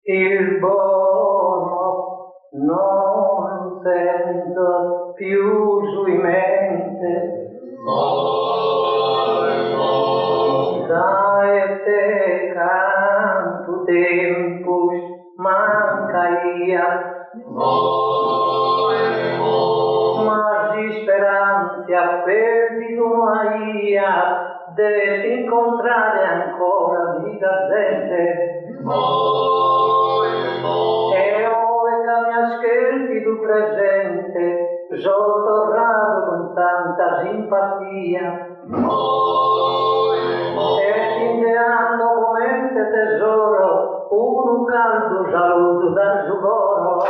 Il buono non sento più sui mente, dai te canto tempus mancaia, ma di speranza perdido maia de incontrare ancora vita gente. E ove che mi ascolti tu presente, sono tornato con tanta simpatia, e inviando come te tesoro un caldo saluto dal sucoro.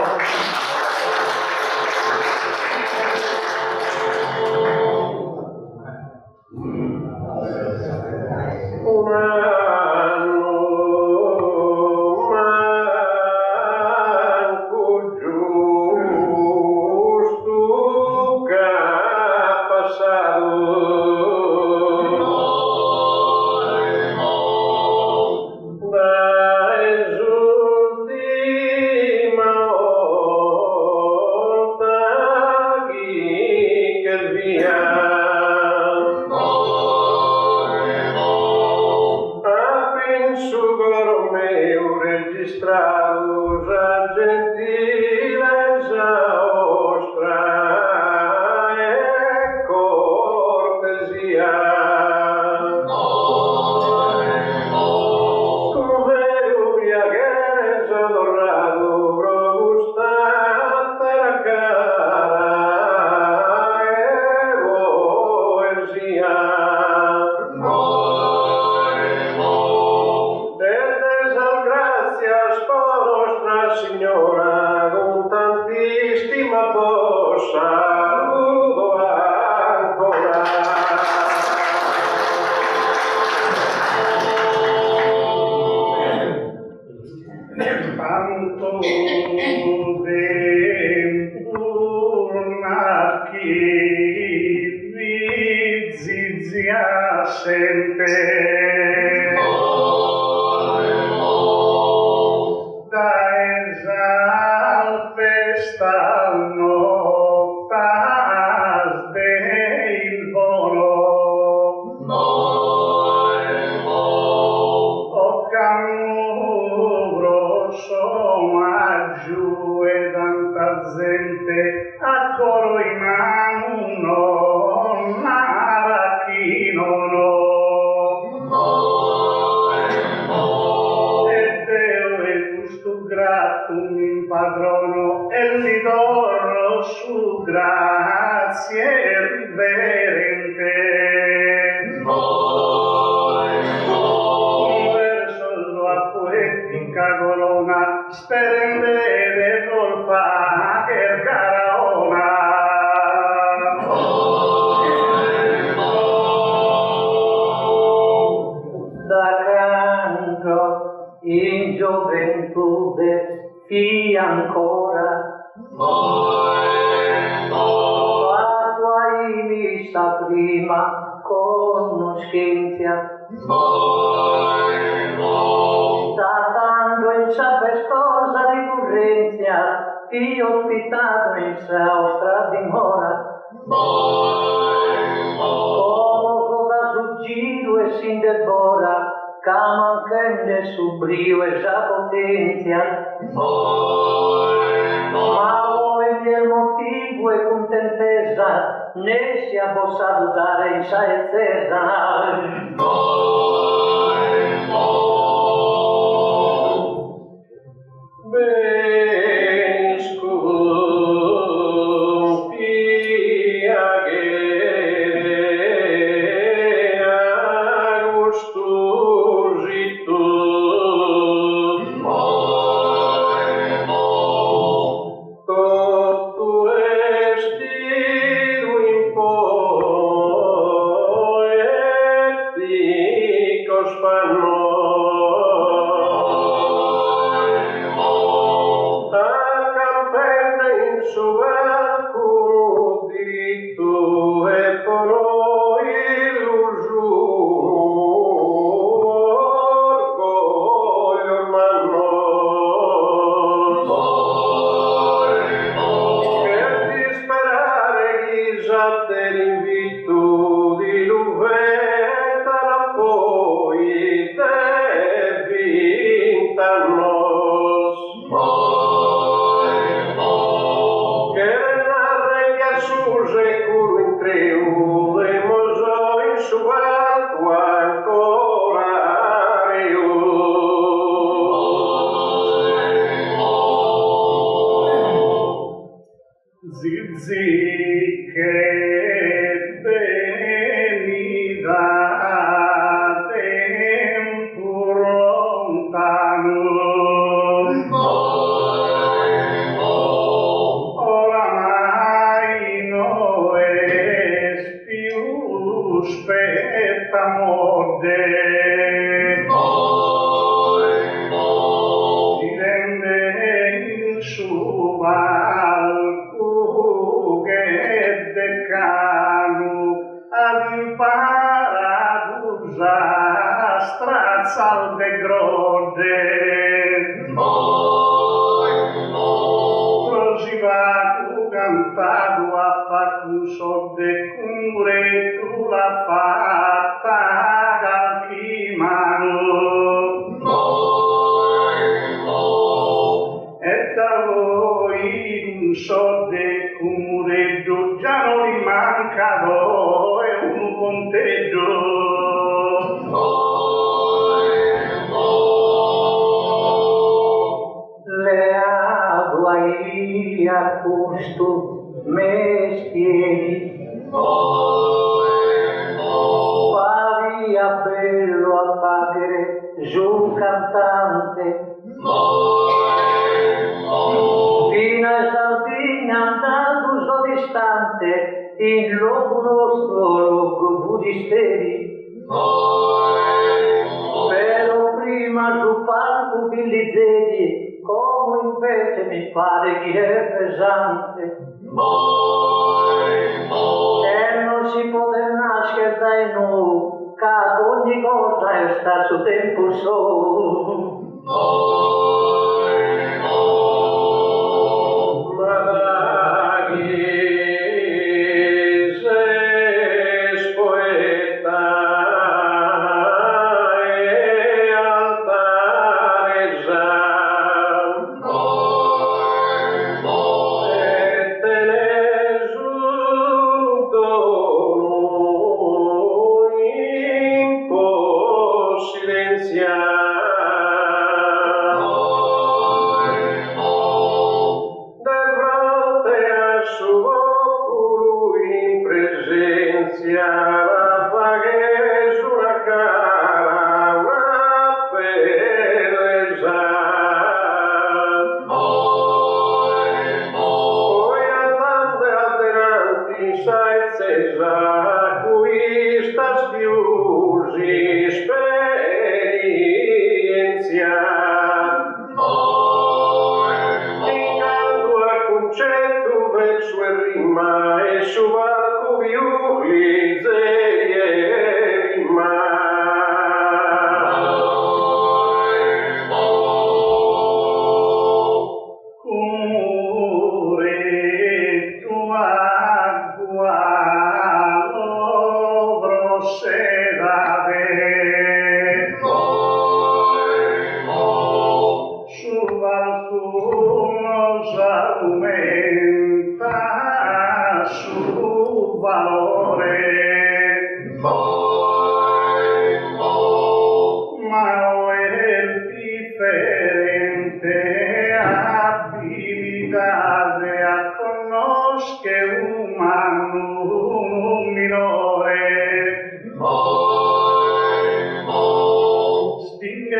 No. fia ancora. La tua missa prima conoscenza, datando in sapestosa ricurrenza, ti ospitato in nostra dimora. Como da suggiro e sin devora, camanchende su brio e già potenzia. Ma voi del motivo e contentezza, ne sia possa dare in saezzesa. Esperienza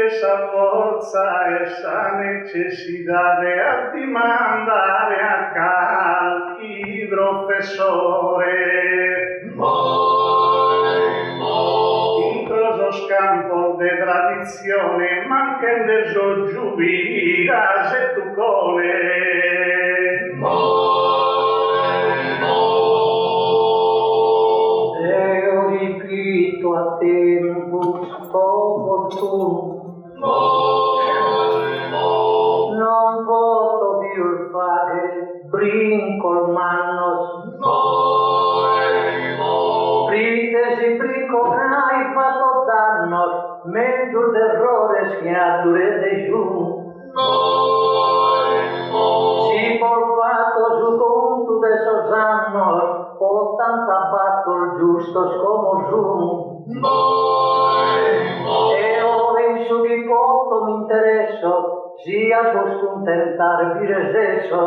esa forza, esa necessidade a dimandare a calchi professore. Intro los campos de tradizione, manquen so giubiras e tucone. Eo ripito a tempus opportunum, non poto più fare brincol mannos, pritesi brincolai fatto dannos, mezzo d'errores che adure dejun. Si por fatto su conto de esos annos, o tanta battle justos como zoom. Eo penso di poco mi interesso, sia vos contentar vires eso.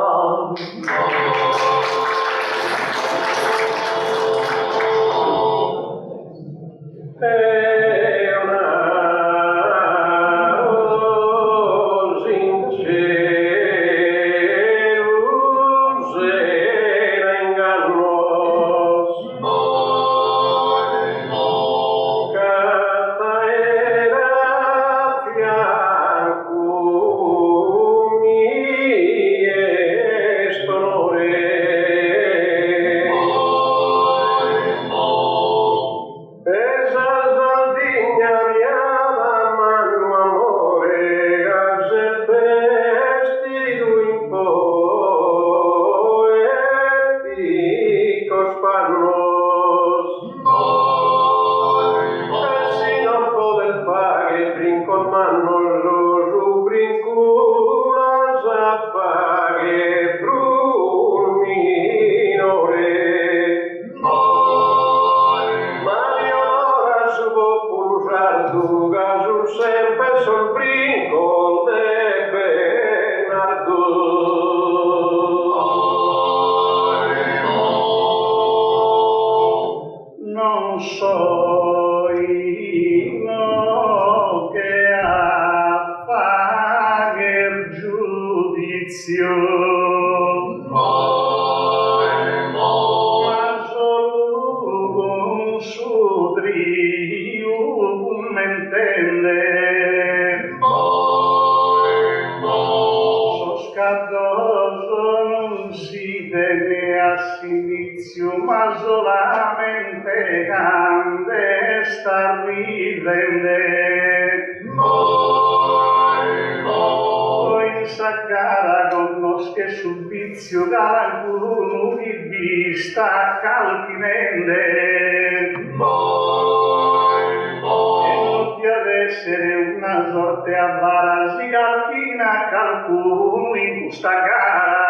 Ma solamente cande sta ridende. In sacara conosche sul vizio qualcuno di vista calchinende. E non ad essere una sorte avvara si calchina qualcuno in questa gara.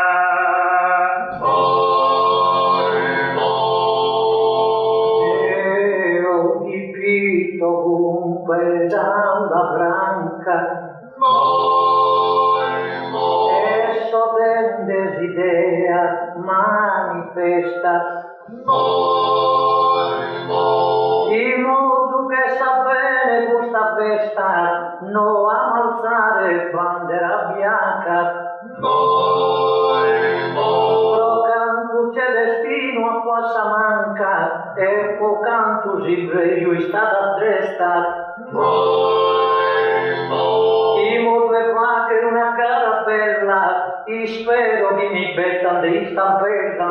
Ovunque gialla branca, esso del desidera manifesta, in modo che sa bene questa festa, no ammazzare bandera bianca. Canto celestino a quassa manca, e po canto si breio sta da destra. Imo due vacche in una cara bella, e spero che mi mettan di stampella.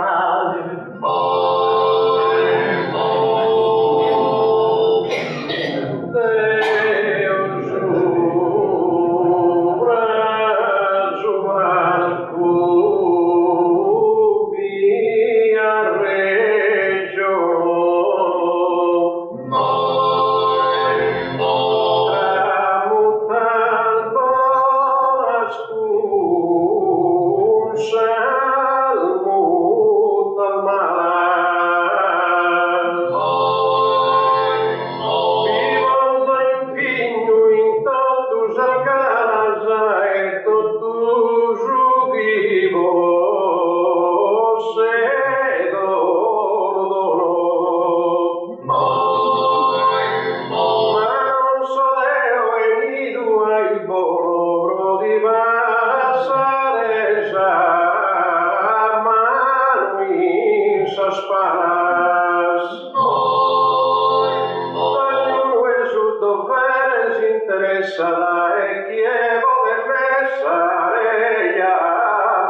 messa e chievo de messa reia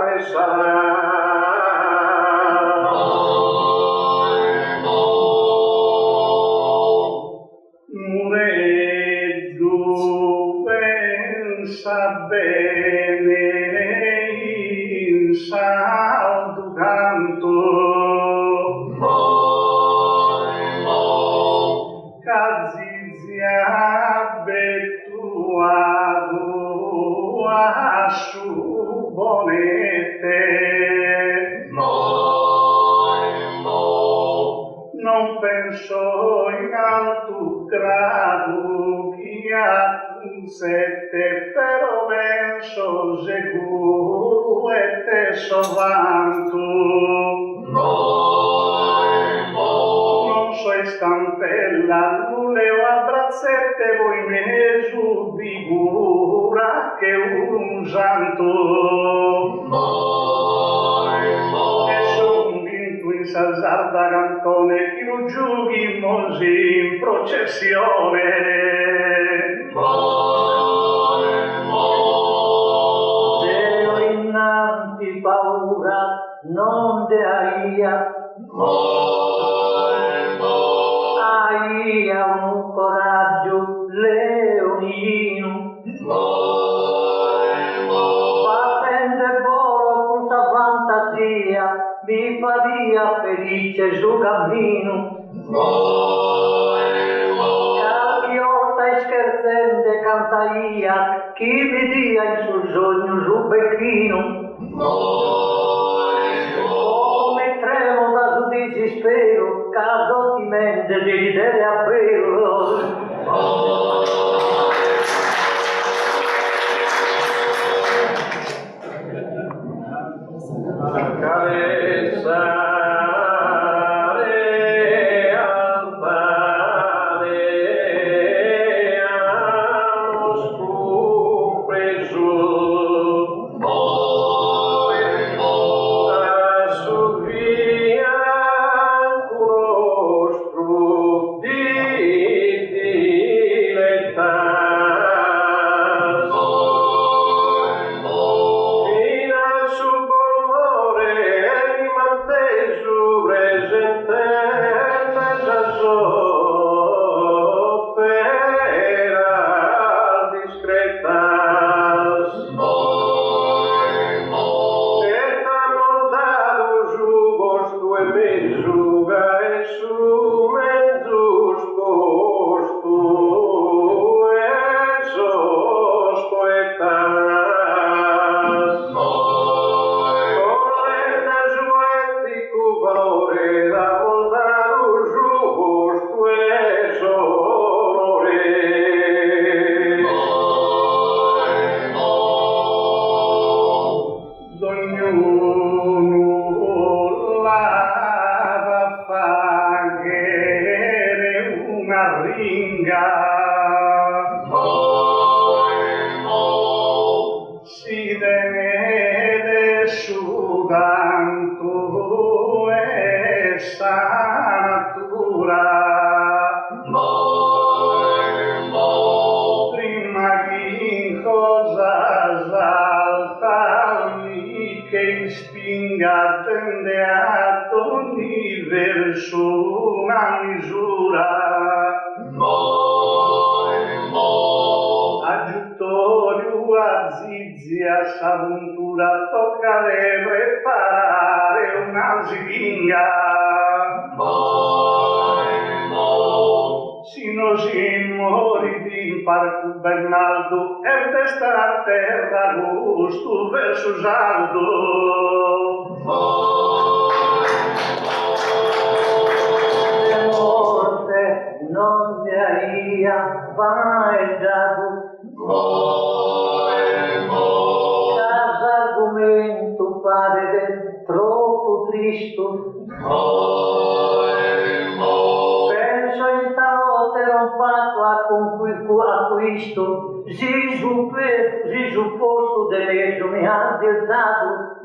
messa. Mureddu pensa bene in saldo canto Cazizia betuado a su bonete non penso in alto grado che a sette però penso sicuro e te sovanto non so stampella luleo a brazzette voi me su figura che un santo in Sasarda cantone chi lo giughi mosi in processione Deo innanti paura non de aia aia un coraggio leonino battende boro con sa fantasia mi fa via felice su cammino Capiolta e scherzente cantaia chi mi dia in sul sogno su becchino come tremo da su desispero caso ti mente desiderio a vero Bernardo e destar terra gusto verso Aldo de morte non ne aia mai dato casa argomento pare troppo tristo penso in stanotte non fatto a acquisto Gesù posto dell'esso mi ha alzato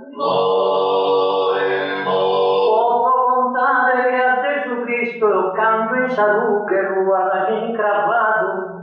posso contare che a Gesù Cristo lo cambio in salute ruota incravato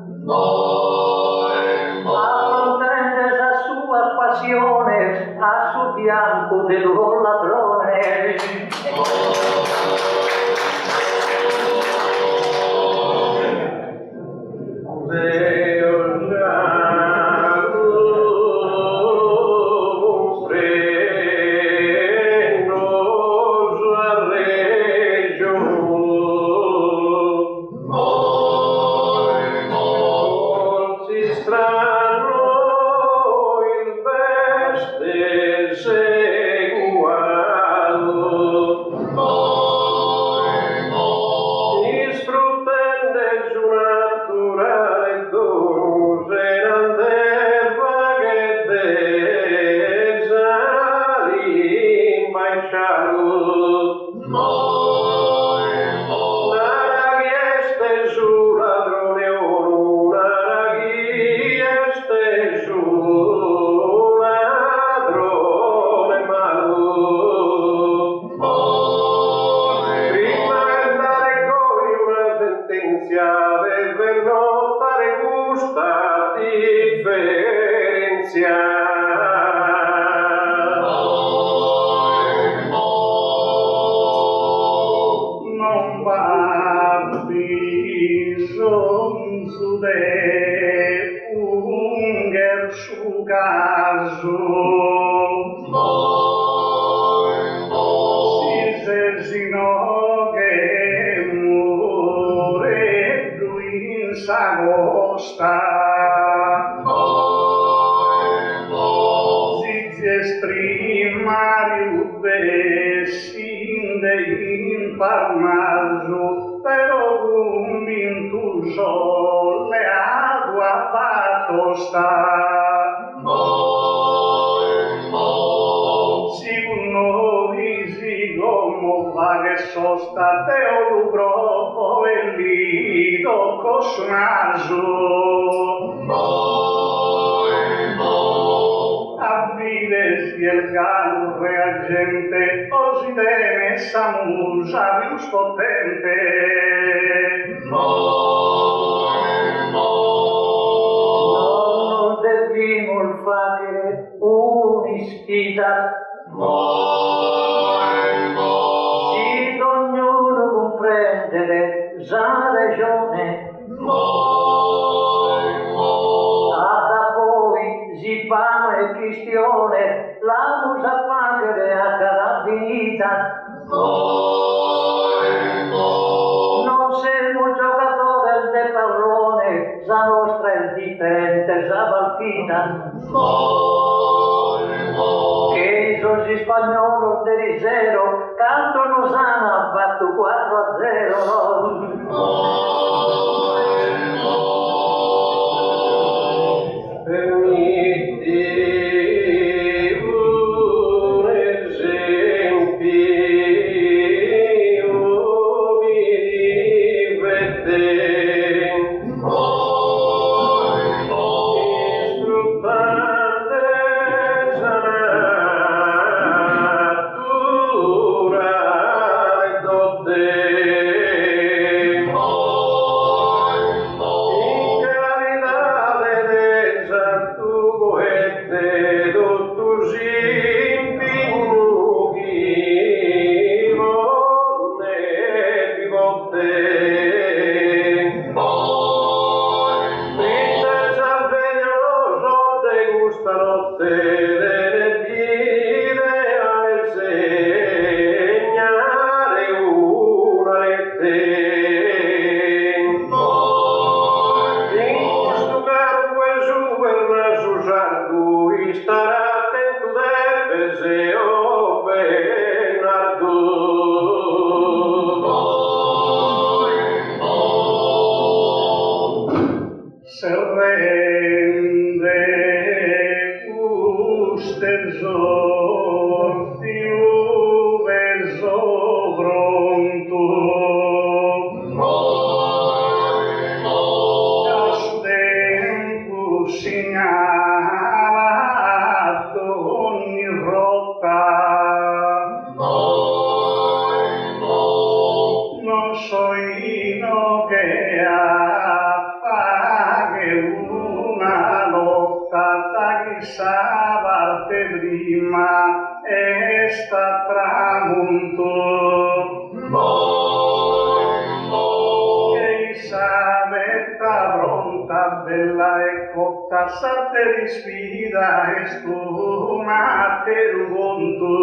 bella e cotta sarte di sfida e stuna te lo conto.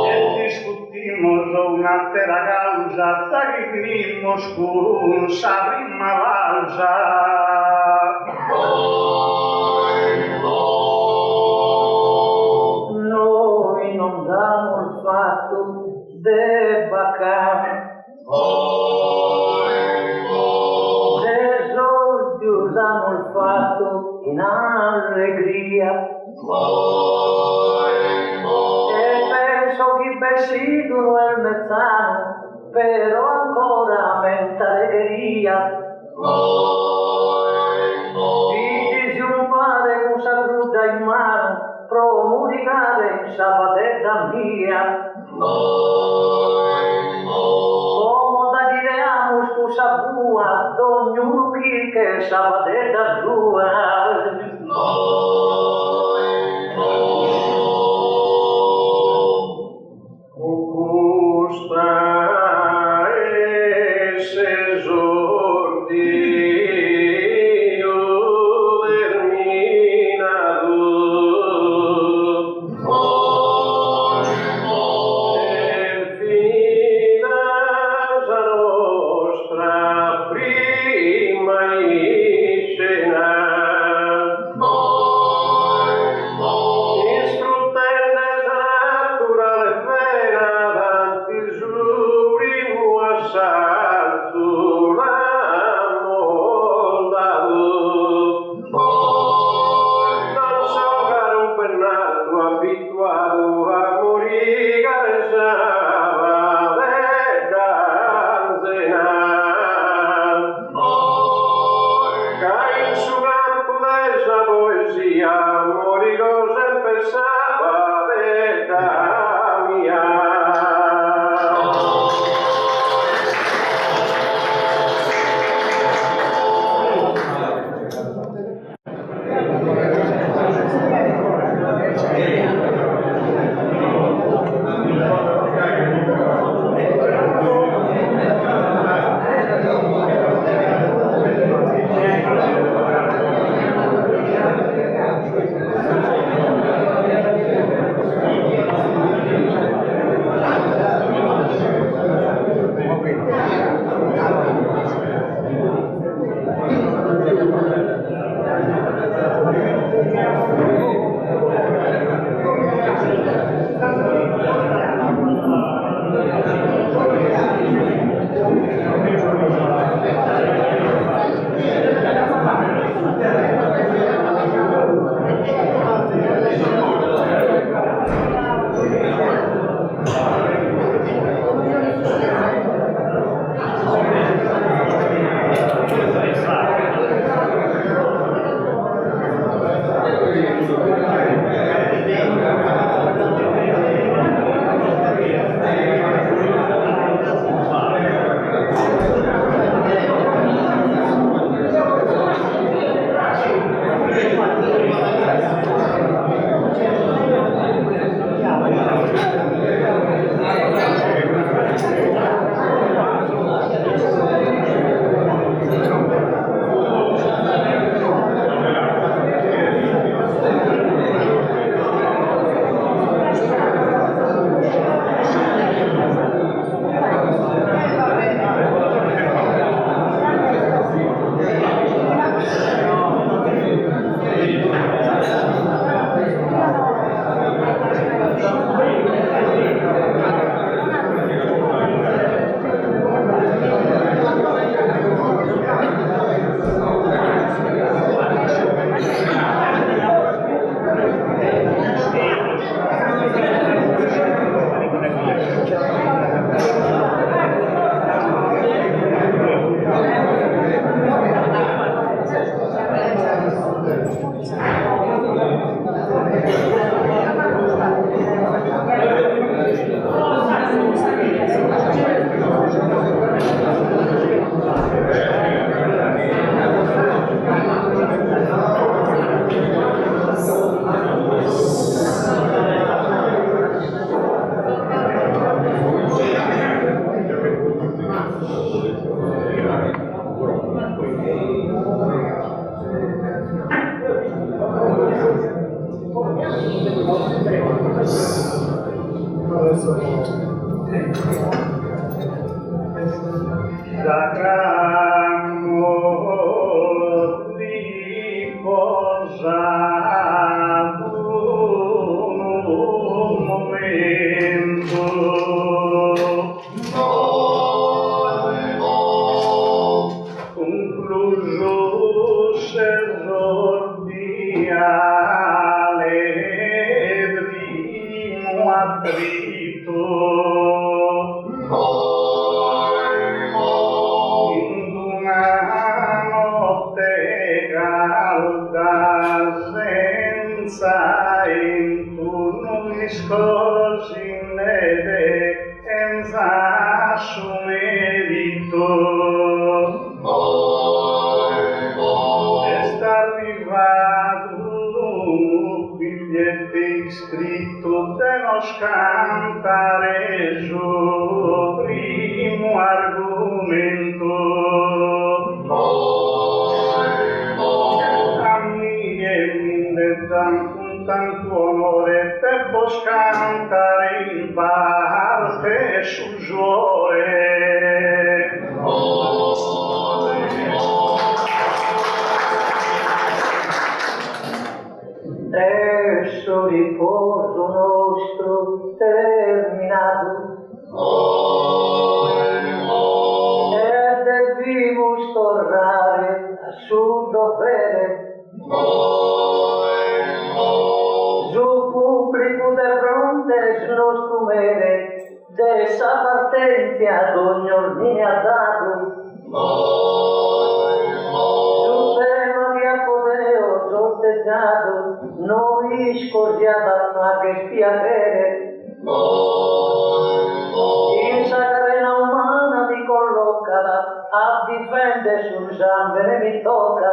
E discutimos una terra causa, da che finimos con sa prima pausa. Noi non diamo il fatto de bacare. Usamos il fatto in allegria e penso che besiduo è il mezzano, però ancora menta alegria. Dici un padre con sa fruta in mano, pro muricare in sapatetta mia. Scusa bua, ognuno che sapatetta sua. Augusta esse esordio terminato. Prima in scena sacramo riposato un momento. Concluso esordiale primo attrito in una notte calda senza intorno discorsinete senza su merito è arrivato un biglietto iscritto dello scantare su primo argomento con tanto onore devo scantare in parte sul suore. Adesso riposo nostro terminato e devimus tornare a sul dovere su pubblico de frontes nostro mere dessa partenza ad ogni ordine ha dato su tema di apodeo sorteggiato noi scorgiata ma che spiacere in sacrena umana mi collocata a difendere sul sangue mi tocca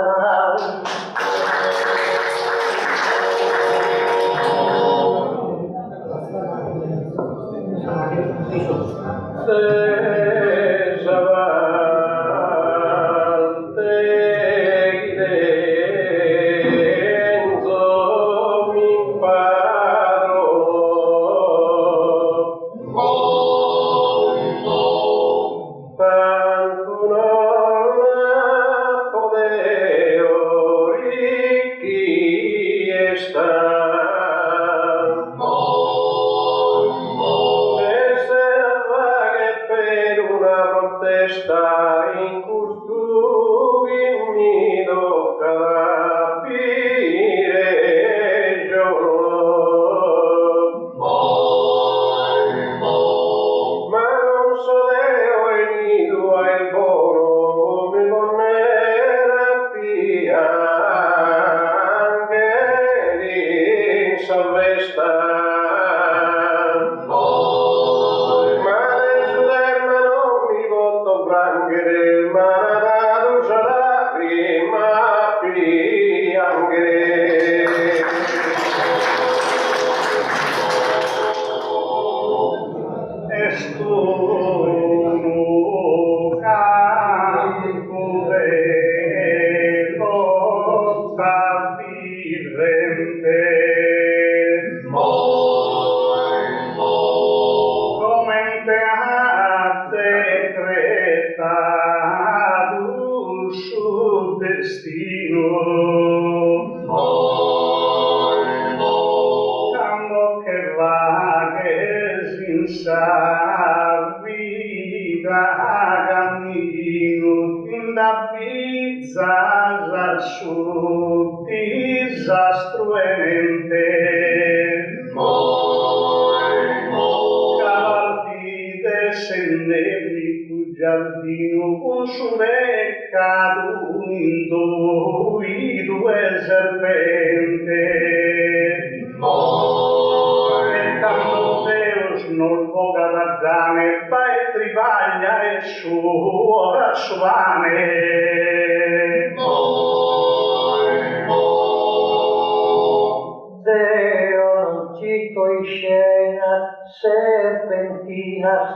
serpentinas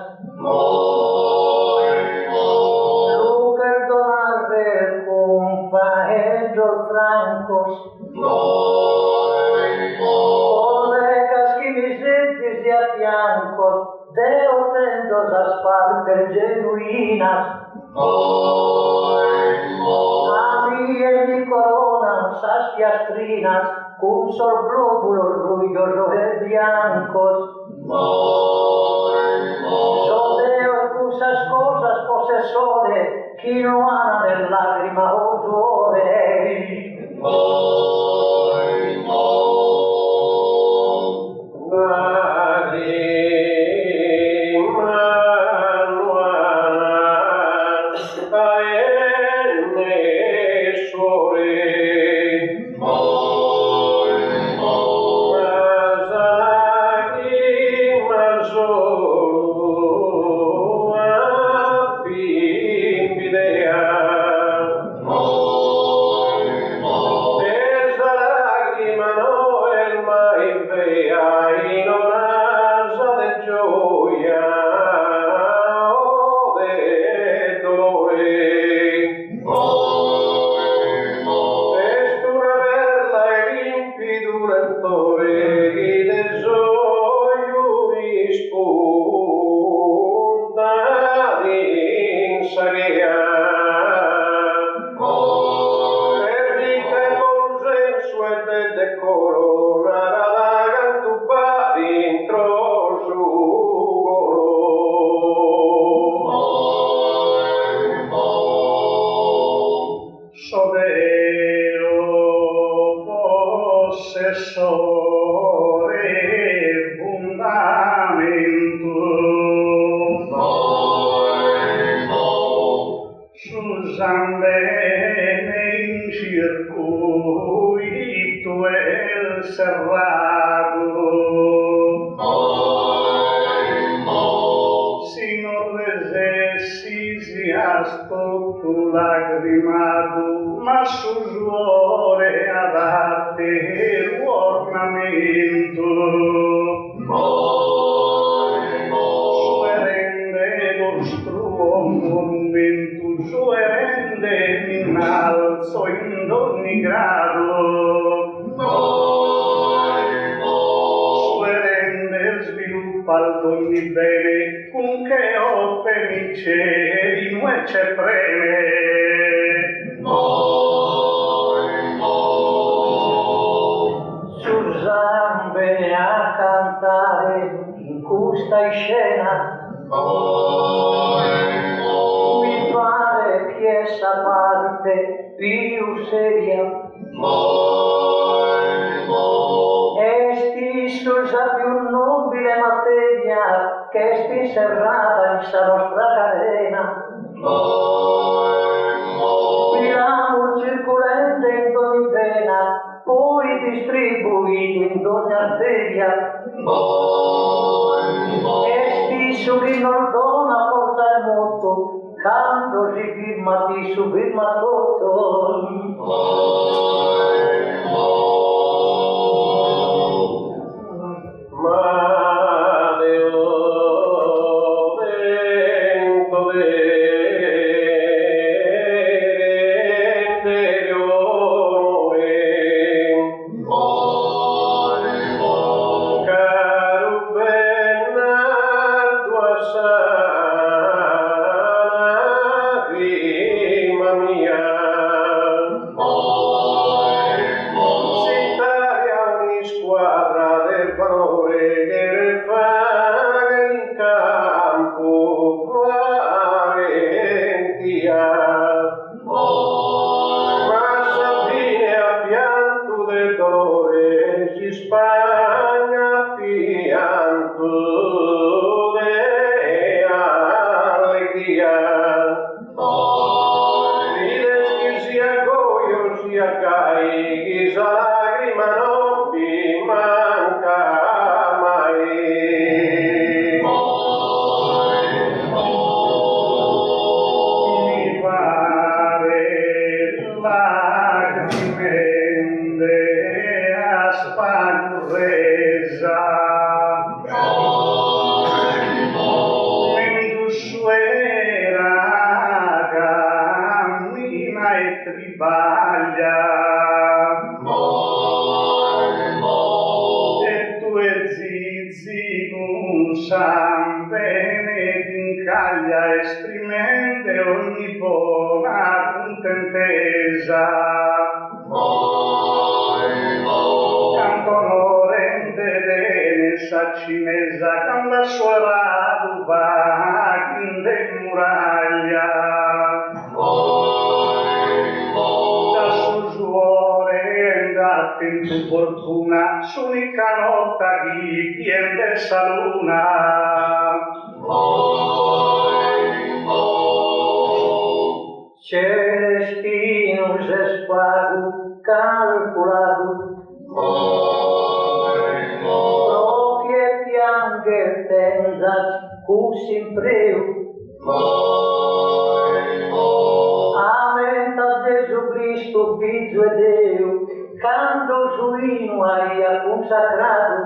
lu perdonare con faeggio francos colegas que mi sentis de a fianco Deo tendos as partes genuinas Ami e mi coronan sas piastrinas cun sorglóbulos ruidosos e biancos. Sodeo cusas cosas possessore chi non ha nel lagrima osore. San bene in caglia esprimente ogni contentesa. Canto onore sa cinesa quando suorato va in de muraglia da sul suore andate in tu fortuna s'unica notte di piende sa luna Celestinus espagu calculado tenzas cus impreu Amenta Gesù Cristo Figlio e Deo cando suino aia consacrado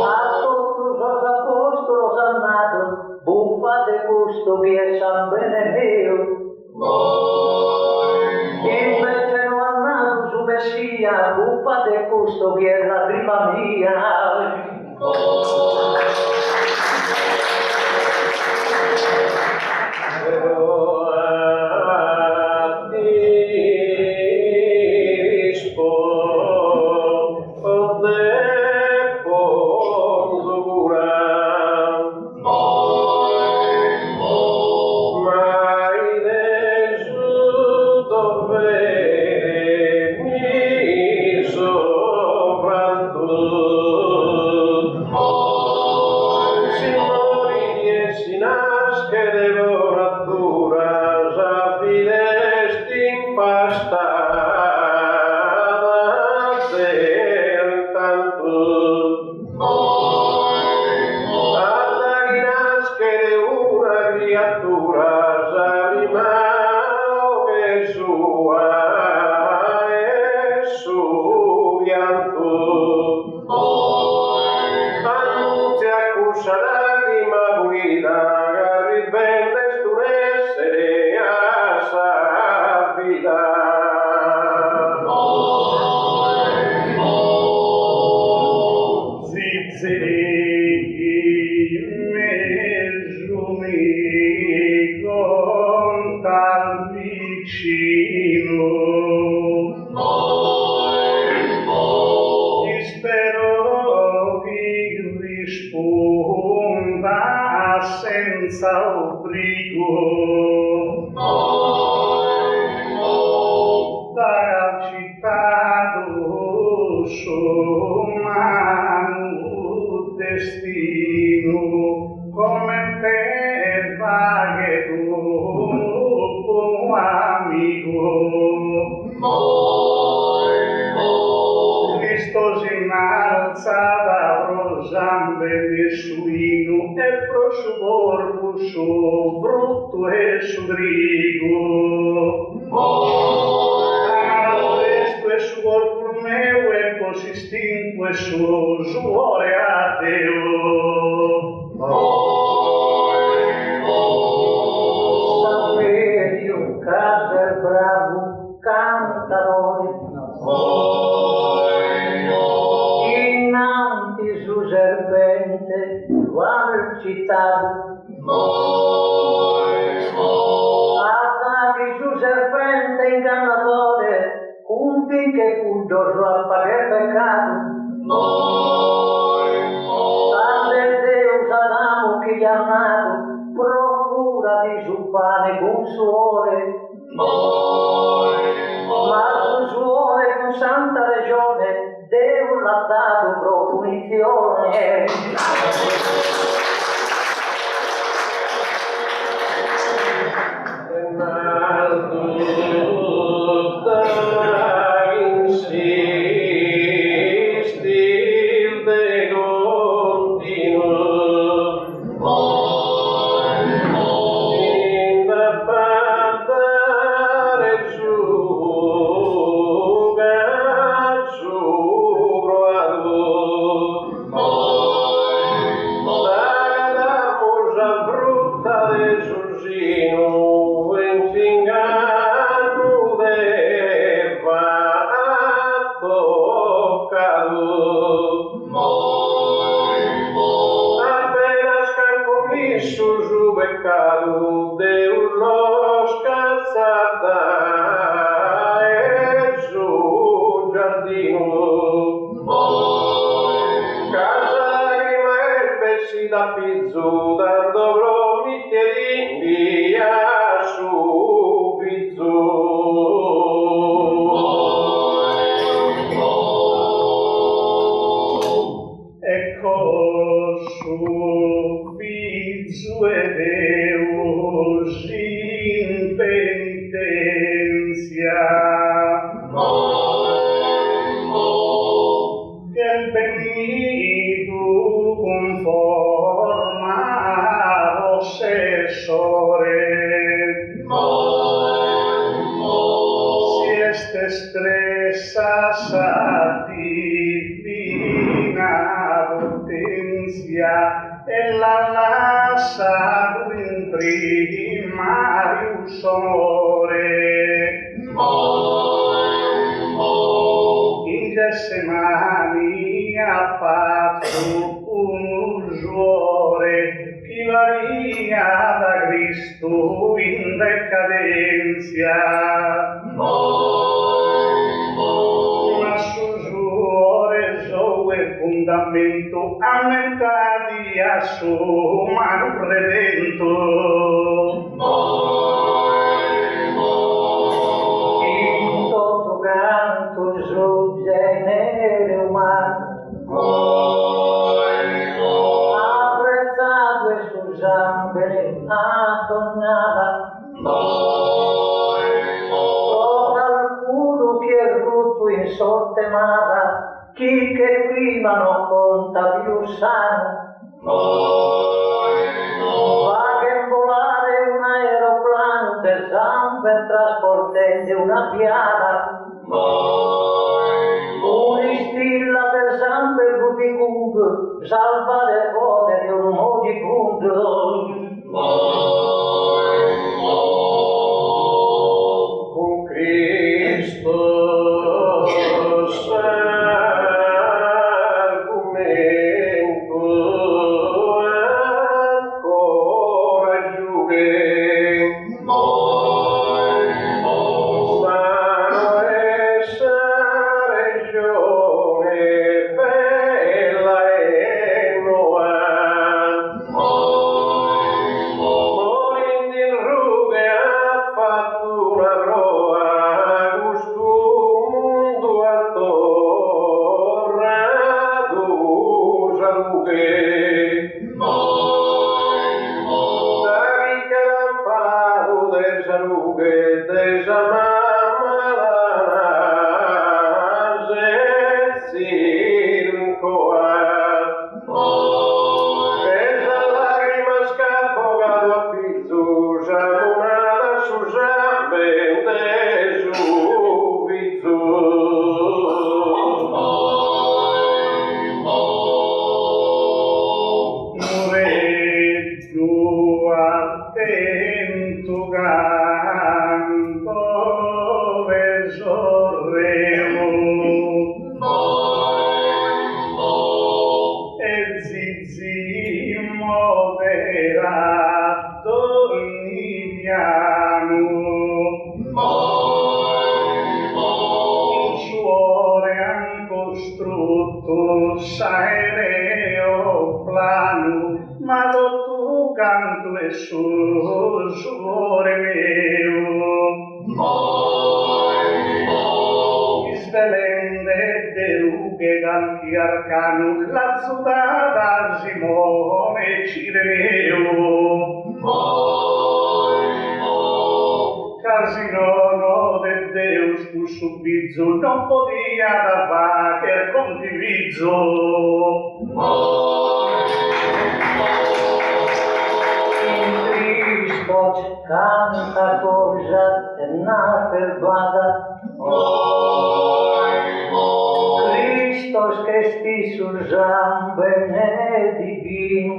a todos os apóstolos amados bufate custo che è San Benemeo invece no annato su Messia bufate custo che è la prima mia Giorgino, Si est expressa sa divina potencia e la lasciato in primarius onore. In Gessemani ha fatto un usuore chi varia da Cristo in decadenza. Ma su usuore soe fundamento aumentati a suo mano redento. In tutto canto sul genere umano apprezzato e su zampe adornava qualcuno che rutto in sorte mava chi che prima non conta più sano va che volare un aeroplano per zampe trasportente una piava un'istilla per zampe rubicung salva le cose di un moribondo con Cristo non podia da vacher condiviso. in Cristo canta cosa e na perdoada Cristo che sti sul zampe ne divino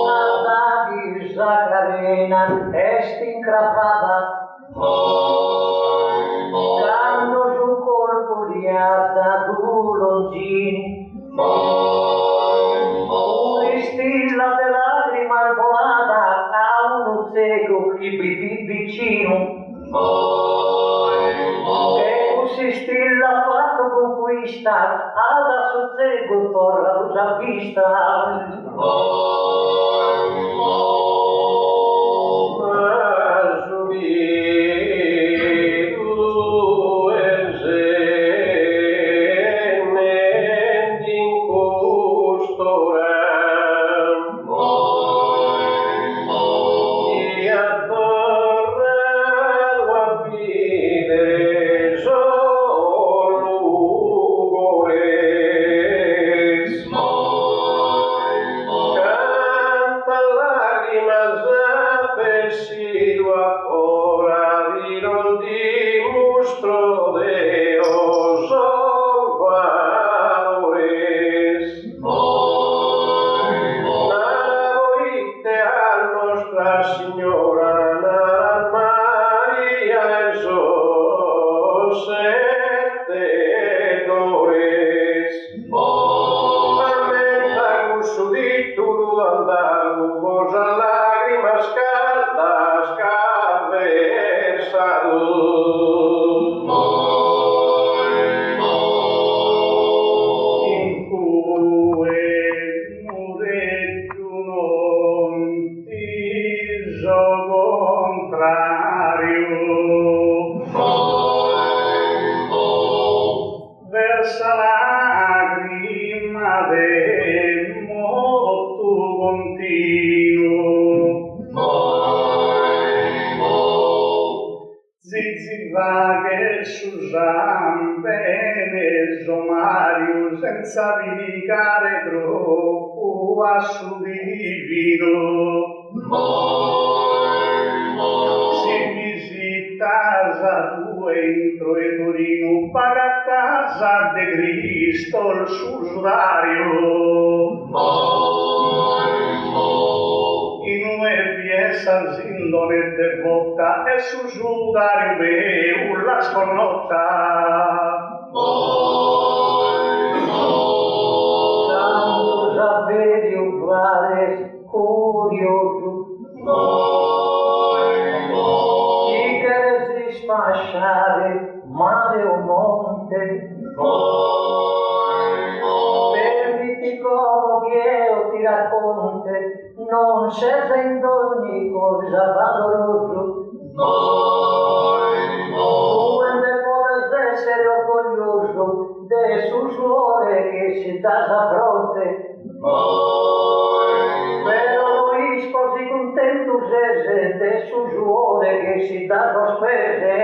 Adagi Zacarena est incravata quando giù colpo di arda tu longini un'istilla di lagrima volata a uno cieco che vivi vicino e così stilla fatto conquista alla suo cieco torna usa vista Nostra Signora Nara Maria esos sette dores. Lamenta custoditu andalu vosa lágrimas caldas caversado. Senza dedicare troppo a suo divino. Se visitas a tu entro e Torino, pagatas a de Cristo il susudario. In una pieza sindone devota e susudario veu la sconnotta. Curioso, chi queres sfasciare mare o monte, perditi come Dio ti racconte, non scesa in ogni cosa valoroso. Tu ne puoi essere orgoglioso de su suore che si dà a fronte. Però lui sposi contento se de su suore che si dà sospese.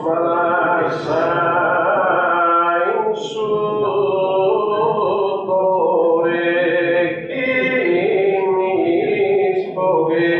Ma lascia in suo cuore chi mi sfoghe.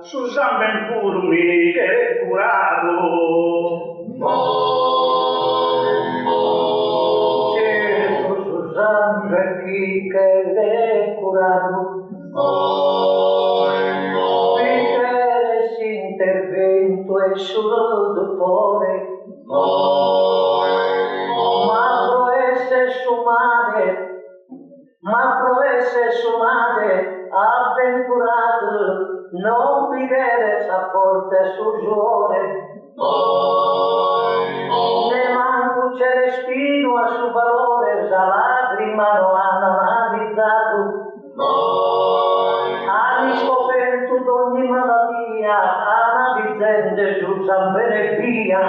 Susan ben puro mi che è curato. Certo, Susan ben chi che è curato. Perché intervento è sul dottore. Ma proesse su madre avventurato, non pighere sa porte su giore. Ne manco celestino a su valore, sa lagrima non hanno analizzato. Ha riscoperto d'ogni malattia, ana vicende Jesus am bene via.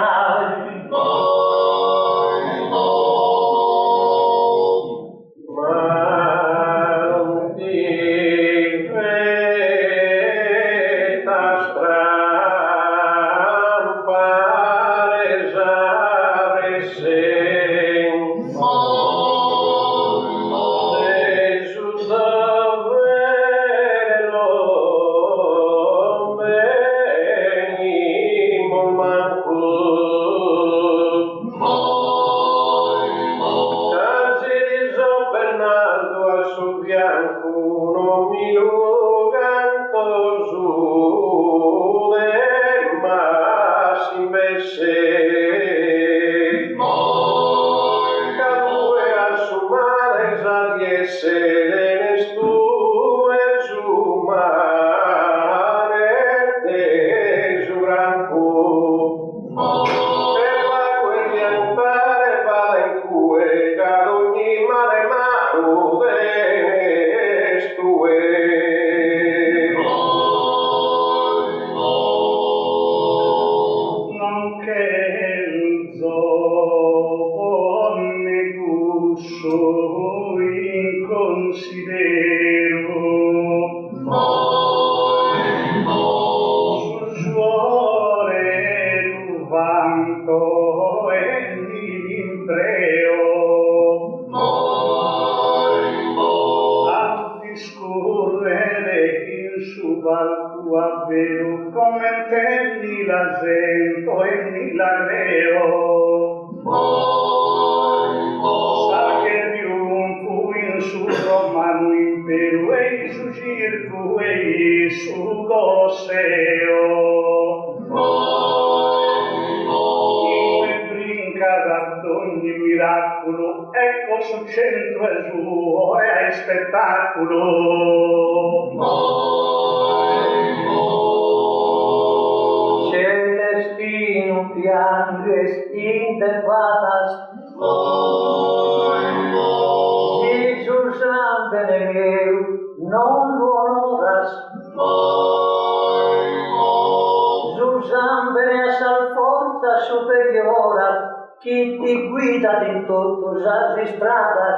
Chi ti guida in tutte le strade,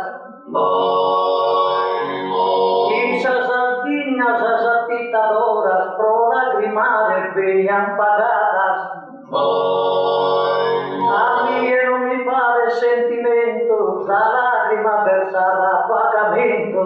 esas aldinas, esas dictadoras, pro lagrimare venian pagadas. A mí no me pare sentimento, la lágrima versada a pagamento.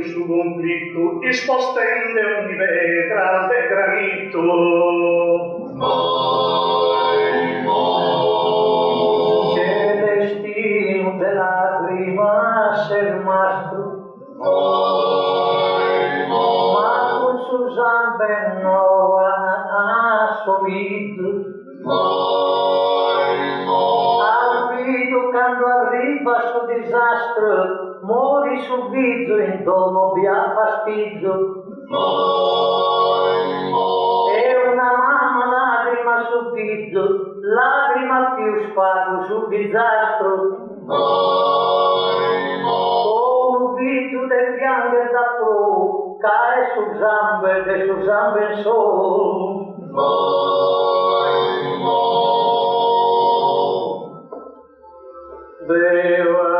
su conflitto, espostende ogni vetra de granito. Celestino de lágrimas el mastro, ma con su zampe no ha assomido. Quando arriva su disastro, muori subito in domo via fastidio. E una mamma lagrima subito, lagrima più spago sul disastro. Un ubito del piange da pro, cae su zampe il sol. Deva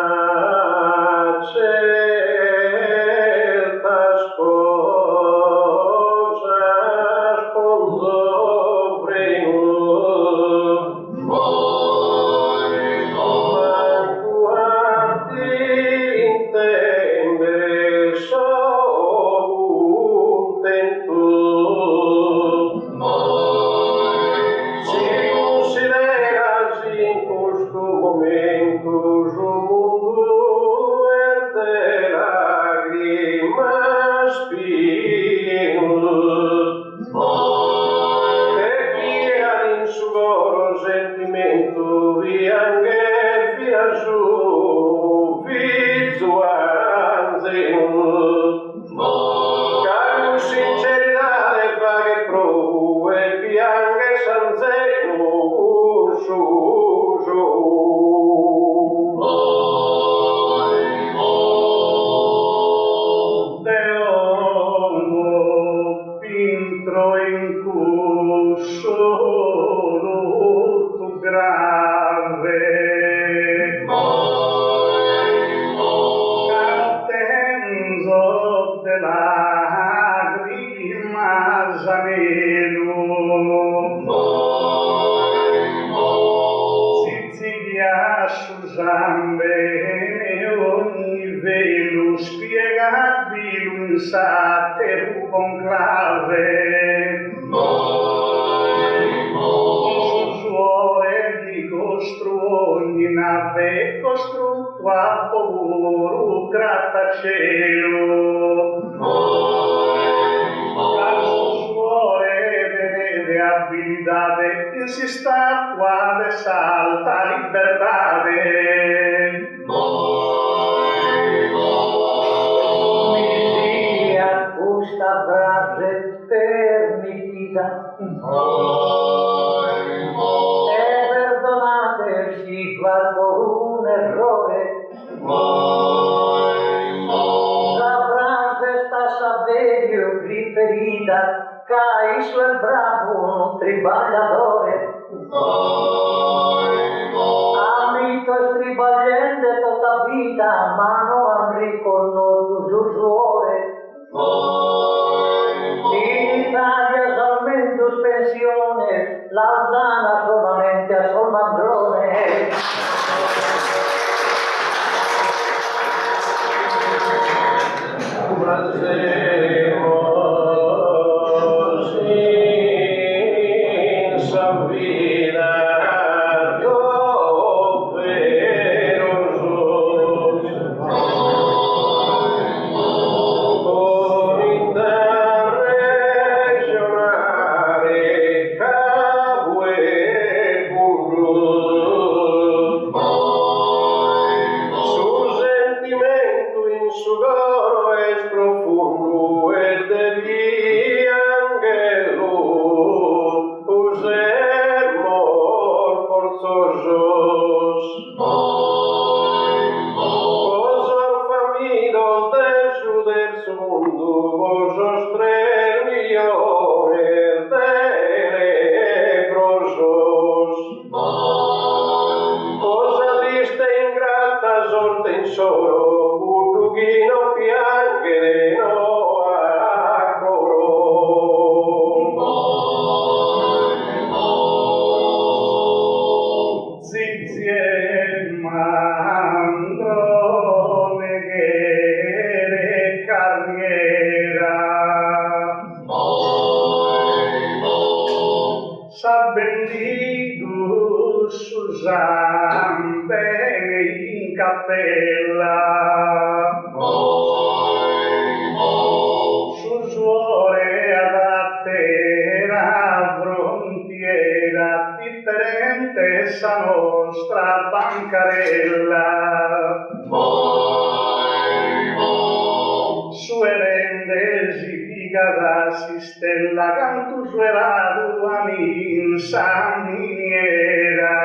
certas cosas con sobrino, manco a ti intendere solo un tento. Si consideras in questo momento su mundo de lágrimas pieno, e chi all'insugoro sentimento bianche fino su viso anzeno, con sincerità fa che provo e bianche sanzeno su Sater conclave, suore di costru ogni nave costrutto a povero grattacielo. Suore de abilidade insistatua de salta liberdade. Questa frase permitida e perdonate si fatto un errore. La frase sta saverio riferita cai su el bravo triballadore. Amito tribagliente tutta vita ma non han riconosciuto usuore. In Italia solamente sospensione, l'Aldana solamente a Sol Madrone. Blasemos in Savina bene in cappella. Su suore adatte la frontiera, differente sa nostra bancarella. Sue rendesi da stella cantu sueradu amin saminiera.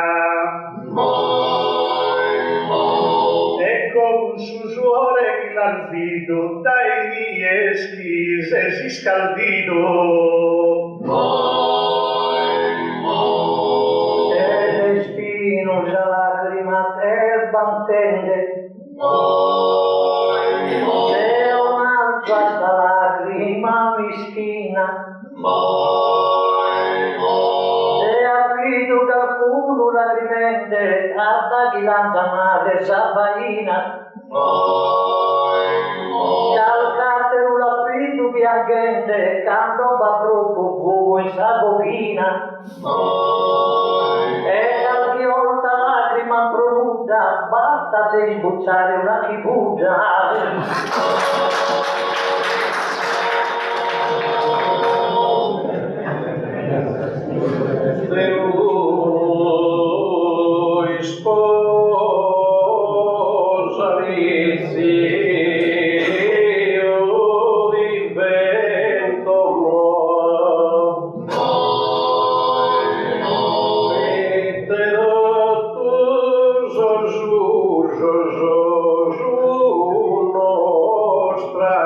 Ecco un su suore che l'alvido dai mie schise si scaldido. Se destino già lacrima erba intende, questa lacrima mischina, se abito qualcuno lacrimente a taghilanda madre sabaina, che al carcere l'abito piangente canto va troppo fuoco in sa bocchina, e qualche volta lacrima pronuncia basta se sbucciare una chibugia. Lui sposa l'izio di vento mette d'otto giù nostra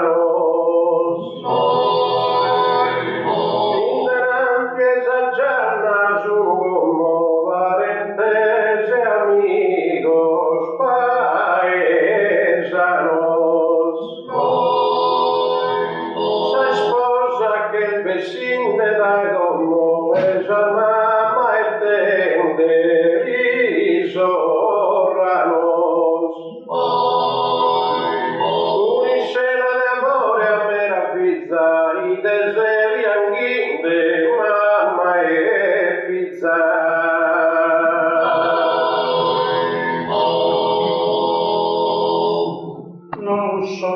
Non so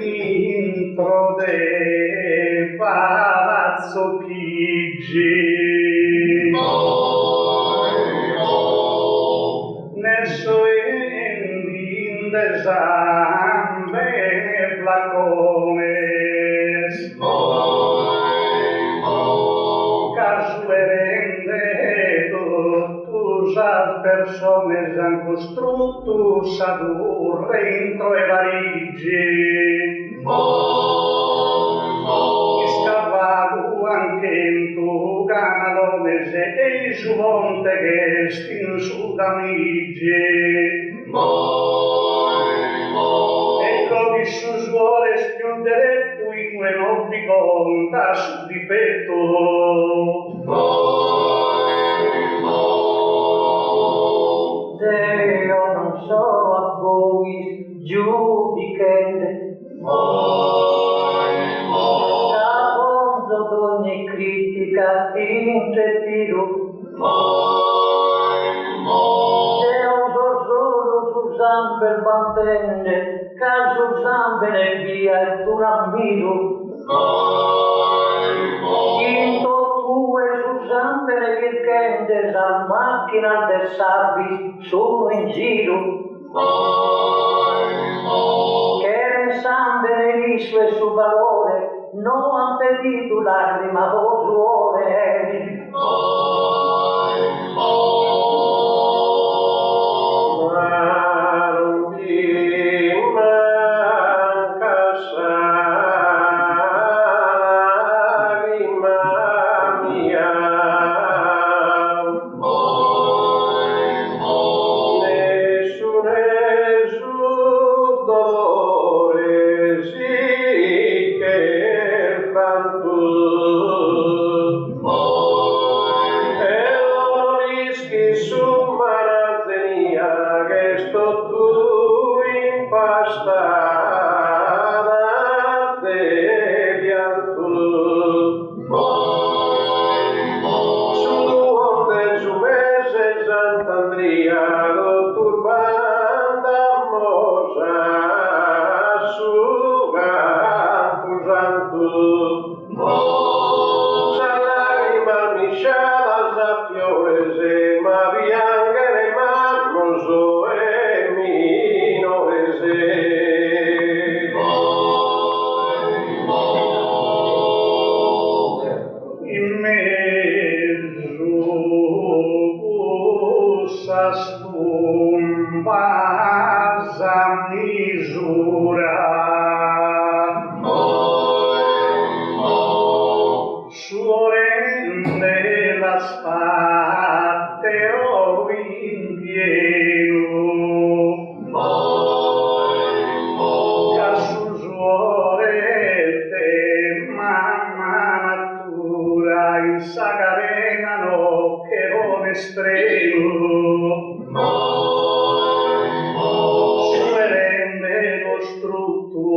intro de Palazzo Chigi, ne so in desambe flacones, casuerende tuttus persones han constructus ad un reintro e varigi, scavato anche in tu canalones e su monte che in sud amigi. Ecco che su suore spiondere tu in un nobbi conta su difetto. Io non so a voi giudicende, da fondo d'ogni critica intretiro, se uso solo su zampe il battente, caso zampe ne via il tuo ammiro, quinto tue su zampe ne virgente, al macchina del sabbi sono in giro, cheensambere lì sue su valore, non han pedito lacrima o suore.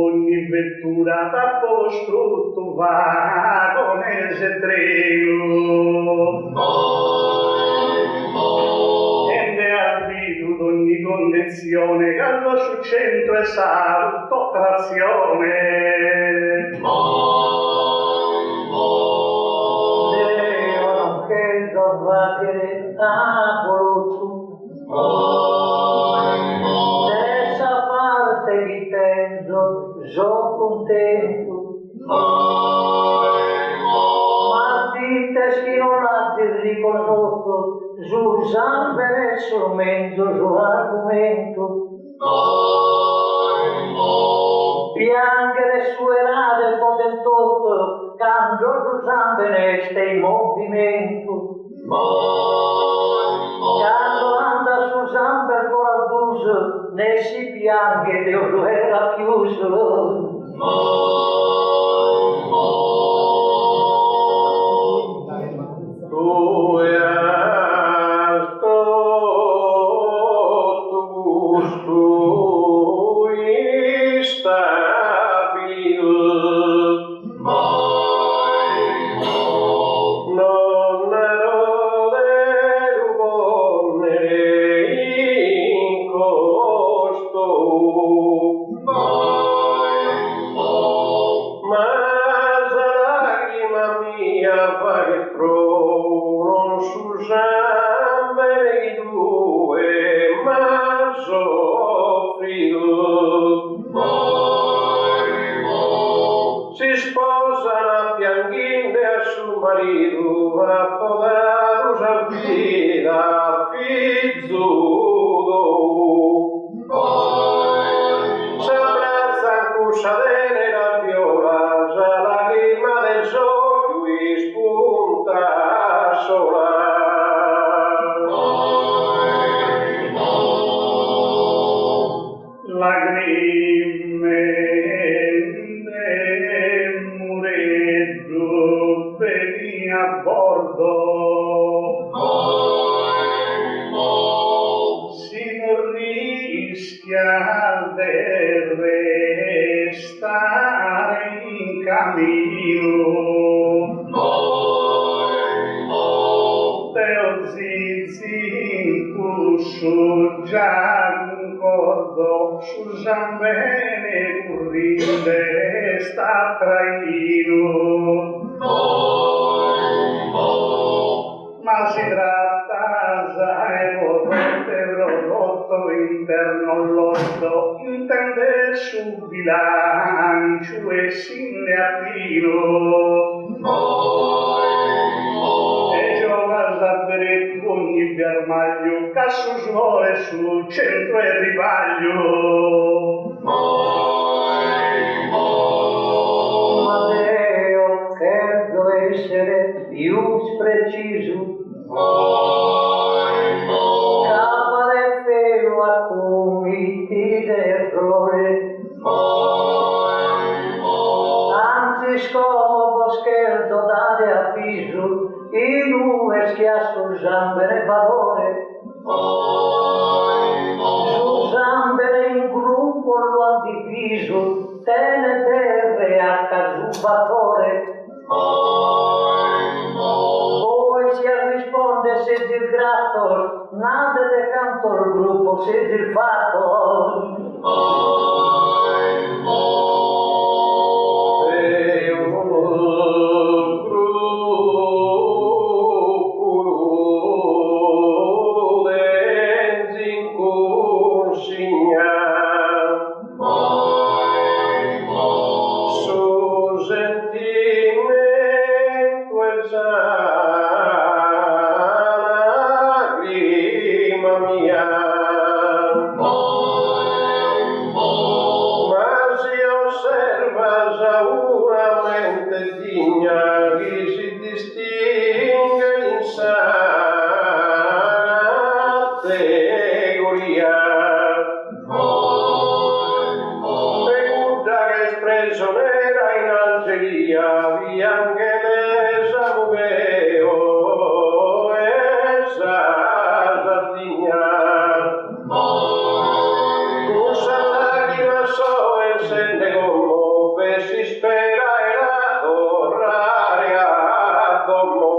ogni vettura da costrutto vagone e treno. Ende al vidu d'ogni condizione, gallo su centro e salto trazione. Deo non credo va che ha voluto. Dessa parte vi tendo, so contento. Ma dite chi non l'ha riconosciuto, sul zambere strumento, su argomento. Piangere sue rade potentotto, cambio sul zambere ste in movimento. Quando anda sul zamber con al buso, ne si piange, Dio era chiuso. Si sposano piangendo a suo marito, a podato sa vita, fizzuto. S'abbraccian con sadene la viola, sa lacrima del sogno spunta sola. Lagrime mureddu veni a bordo, si non rischia di restare in cammino. Deo zizi in cuscio già concordo, su zambene currinde sta traino. Ma si tratta del prodotto interno lotto, intende su bilancio e sinne appino. E gioca sapere ogni bermaglio, casso suore sul centro e ribaglio. Matteo, credo essere più preciso. Capare feo a comiti d'errore. Anzi scopo scherzo dare avviso, in due schiasso zambere valore. Su zambere in gruppo lo ha diviso, teneterre a casubatore. Poi si risponde se il gratto, nade de canto il gruppo se il fatto. Sardegna, dove si spera e la torraria domo.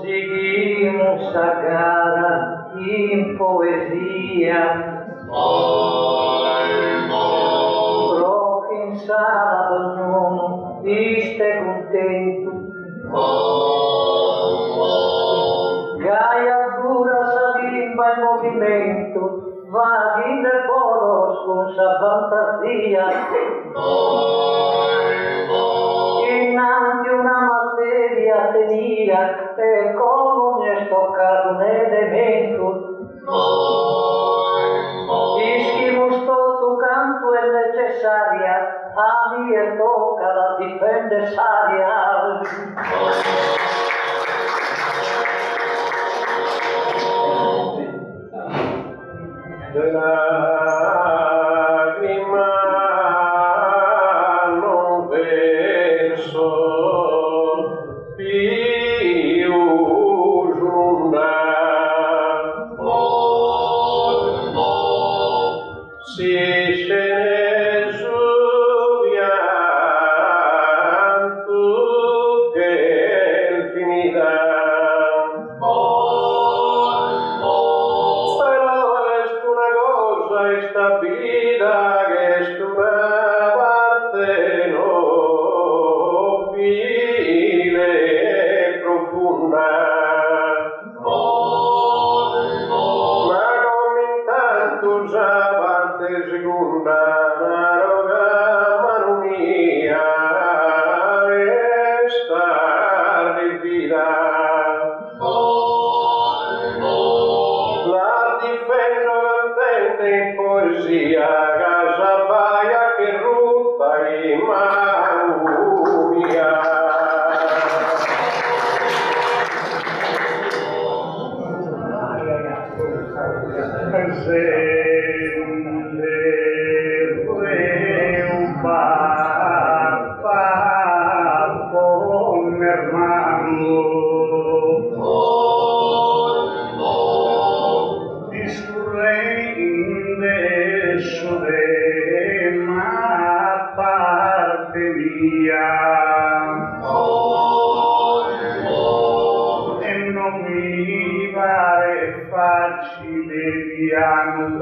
Proseguimos a gara in poesia, pro che in sala non iste contento, Gaia dura sa limba in movimento, vaghi nel polos con sa fantasia, innanzi una materia tenia e come mi è stoccato un elemento. Ischimus tu canto è necessaria, a mi e tocca la difende saria. De lacrima non verso più giornà, si scene pianto che è finita. Stabilida che es una parte nobile e profunda, ma come intanto già parte seconda, la roga mano mia resta rivida. La difendo cantante in poesia, casa baia che rutta in mauria.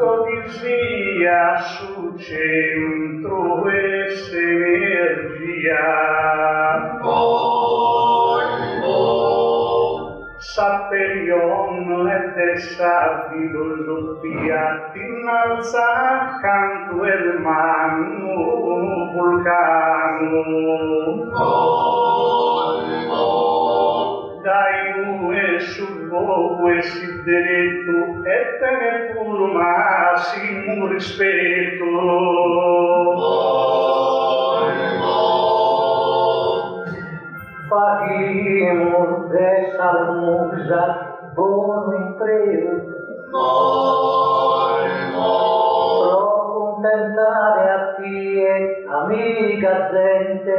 Odissea sul centro e s'energia. superior et essa filosofia innalza canto hermano vulcano dai sul luogo e si diretto e te ne pur massimo rispetto Pagimos dessa musa buono imprego pro contentare a te amica gente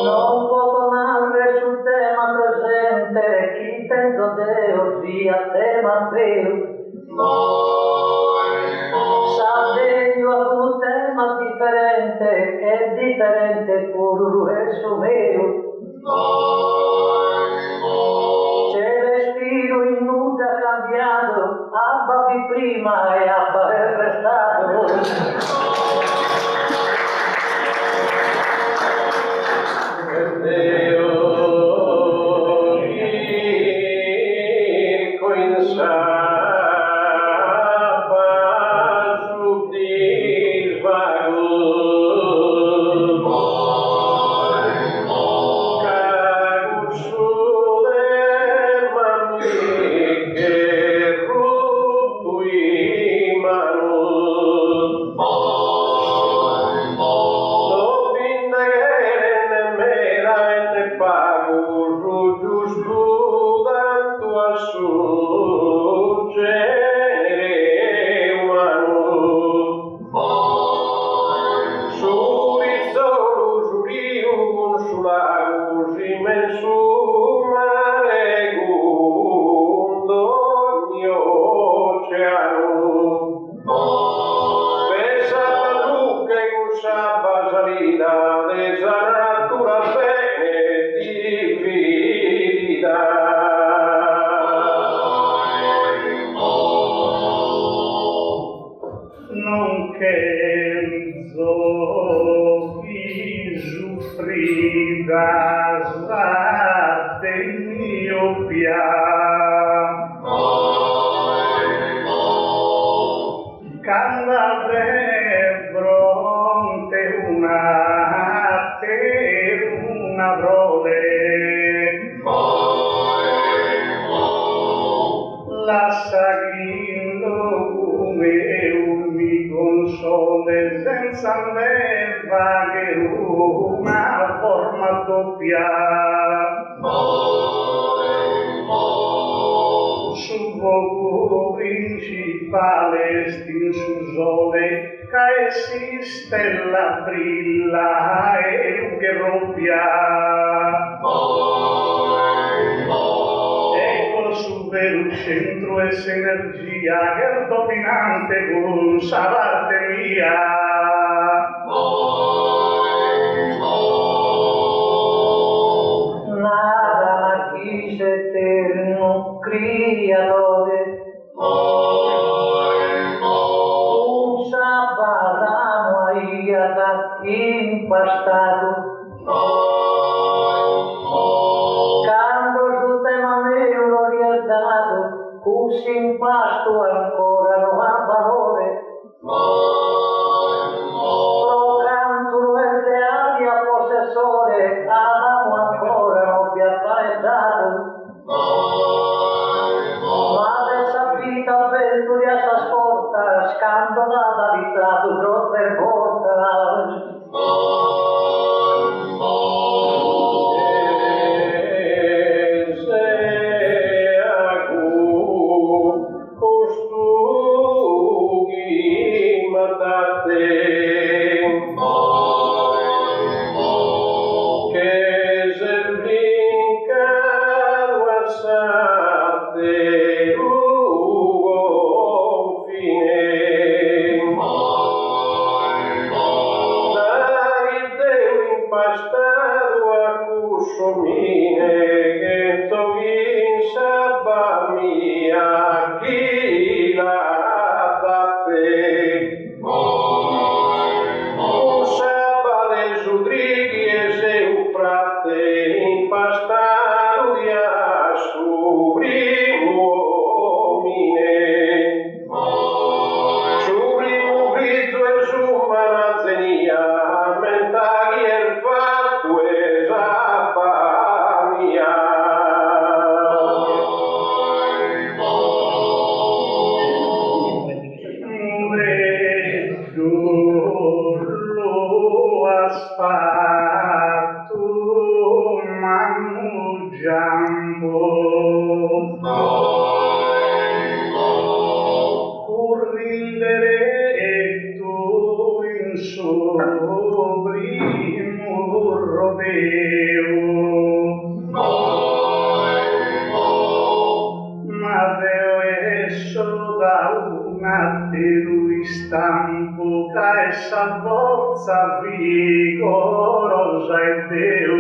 non posso narrare sul tema presente chi tento Deo sia tema Deo Sapevo a un tema differente e differente pur verso mio c'è respiro in nuda cambiato abba di prima e abba è restato stella brilla e che rompia ecco sul vero centro e s'energia che è dominante con sa parte mia nada ma chi se eterno criatore impastato quando sul tema mio l'ho rialzato così impasto ancora non ha valore lo canto verde aria possessore amo ancora non vi ha faettato ma dessa vita avventuria s'ascolta scandolata vita tu troppe porta Impastado rodeo. Ma Deo esso da una di lui stampo che essa forza vigorosa è Deo.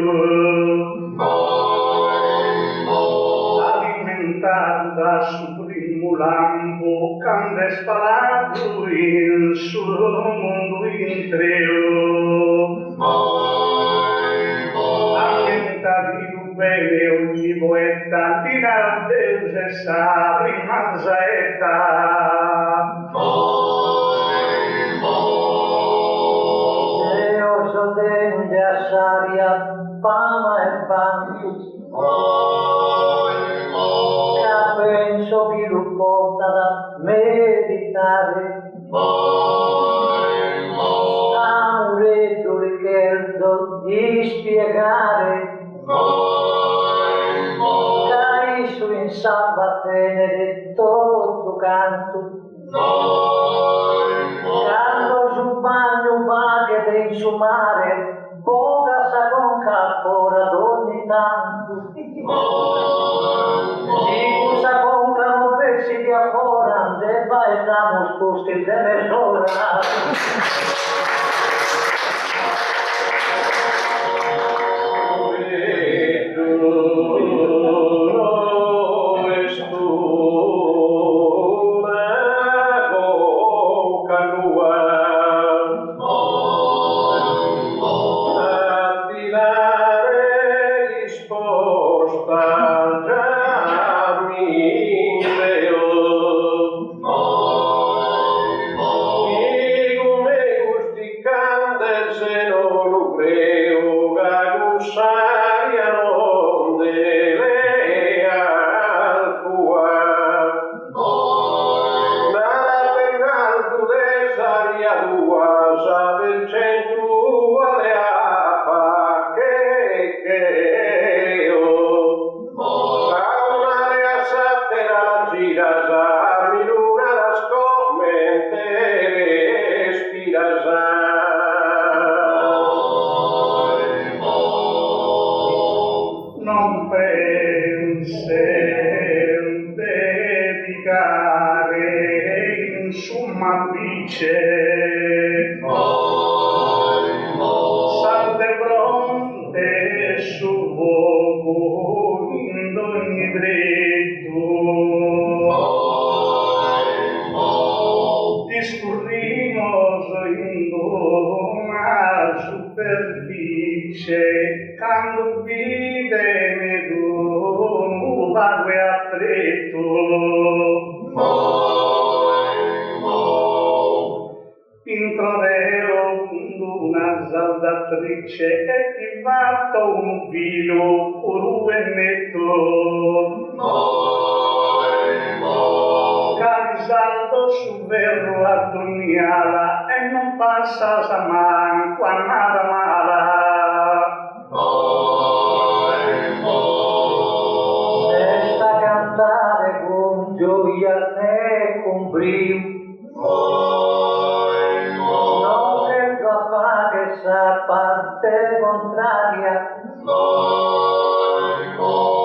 Alimentata su primo lampo cande sparato in sul mondo intero. Alimentati tu bene ogni poeta di Deus sa rimanza etta. Deo sotende a saria fama e vanto. Penso che lo porta da meditare. Amuleto richielto di spiegare. Cai su in sabbatene del tutto canto. Canto su bagno vaghe del su mare. Boga sa con calcora d'ogni tanto. Si ti afforan, debba e damos costi de mesura. Salte pronte su fuoco in ogni dritto. Discurrimos in una superficie quando vide un vago affretto. Introdeo una saldatrice e ti fatto un filo puro e netto. Carisaldo su verro a Doniala e non passa sa manco a nada mala. Resta cantare con gioia e con brio. Esa parte contraria,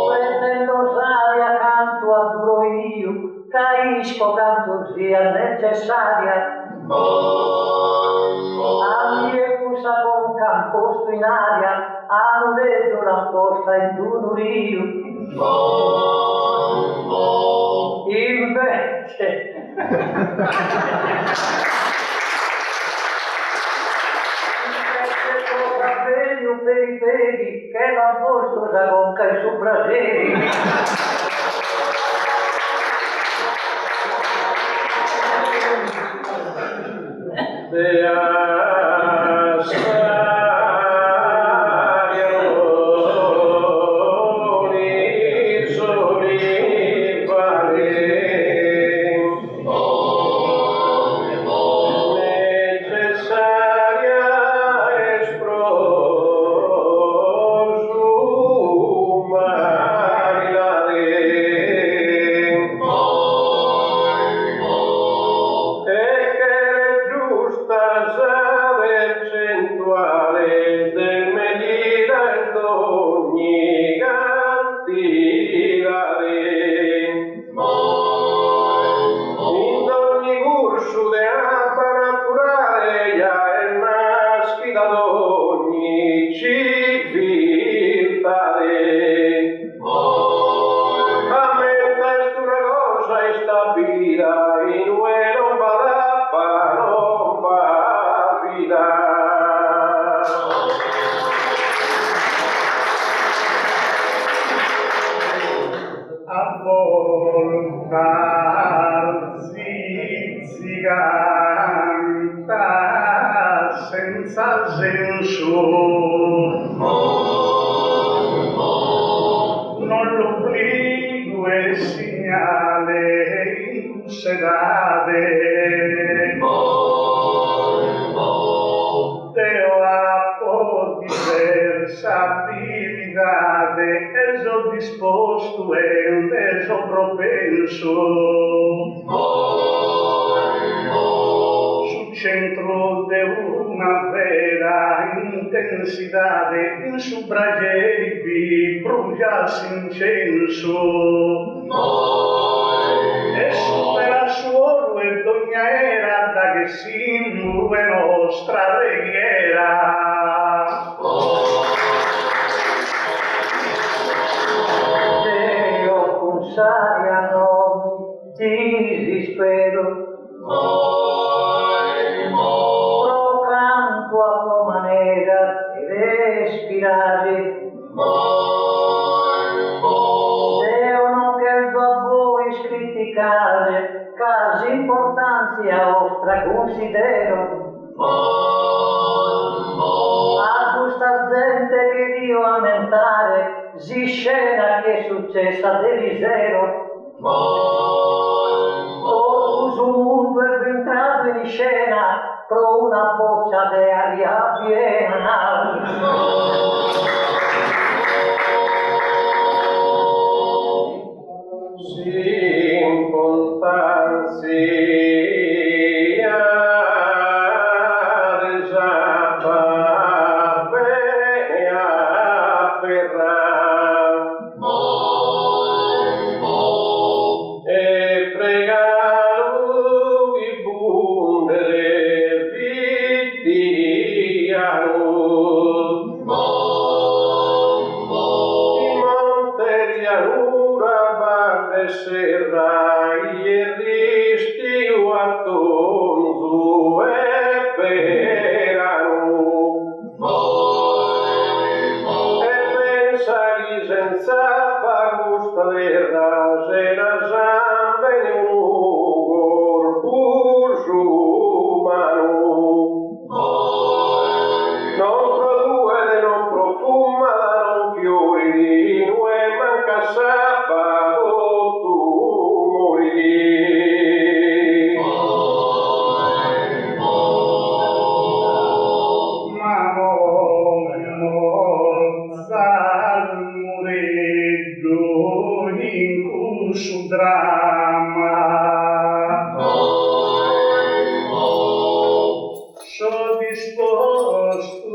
pretendo saria canto adoro io, capisco canto sia necessaria. Amiecusa con camposto in aria, hanno detto la posta in un rio. Invece per i peli che l'han posto sa conca e su braseri. Percentuale ogni cantidade. In ogni curso de acqua naturale ja è nascita d'ogni civiltade. A me testa una cosa è stabilita, in ue non va d'acqua, non va vita. A voltar zizziganta senza senso, non l'obbligo è segnale in sedade. Deo ha por diversa abilidade, eso disposto e eso propenso. Sul centro de una vera intensidade, in su brageli brucias incenso. E supera suolo e d'ogna era da che simbolo è nostra preghiera. Deo con saria nomi di dispero, pro canto a tua manera di respirare. Deo non che il tuo voi criticare, casi importanza vostra considero. A questa gente che Dio aumentare, si scena che è successa de misero. Tutto su mondo è entrato in scena, pro una boccia de aria piena. Sin contanzia desapa bene afferrar e pregalo di bundere vitiano in monte pianura bande serrai e risti attonzu e perano e pensa che senza gusta terra se la zambe di un corpo umano non produce e non profuma non fiori di nue manca sabato tu morì. Ma morza al mureggio in curso dramma. Sono disposto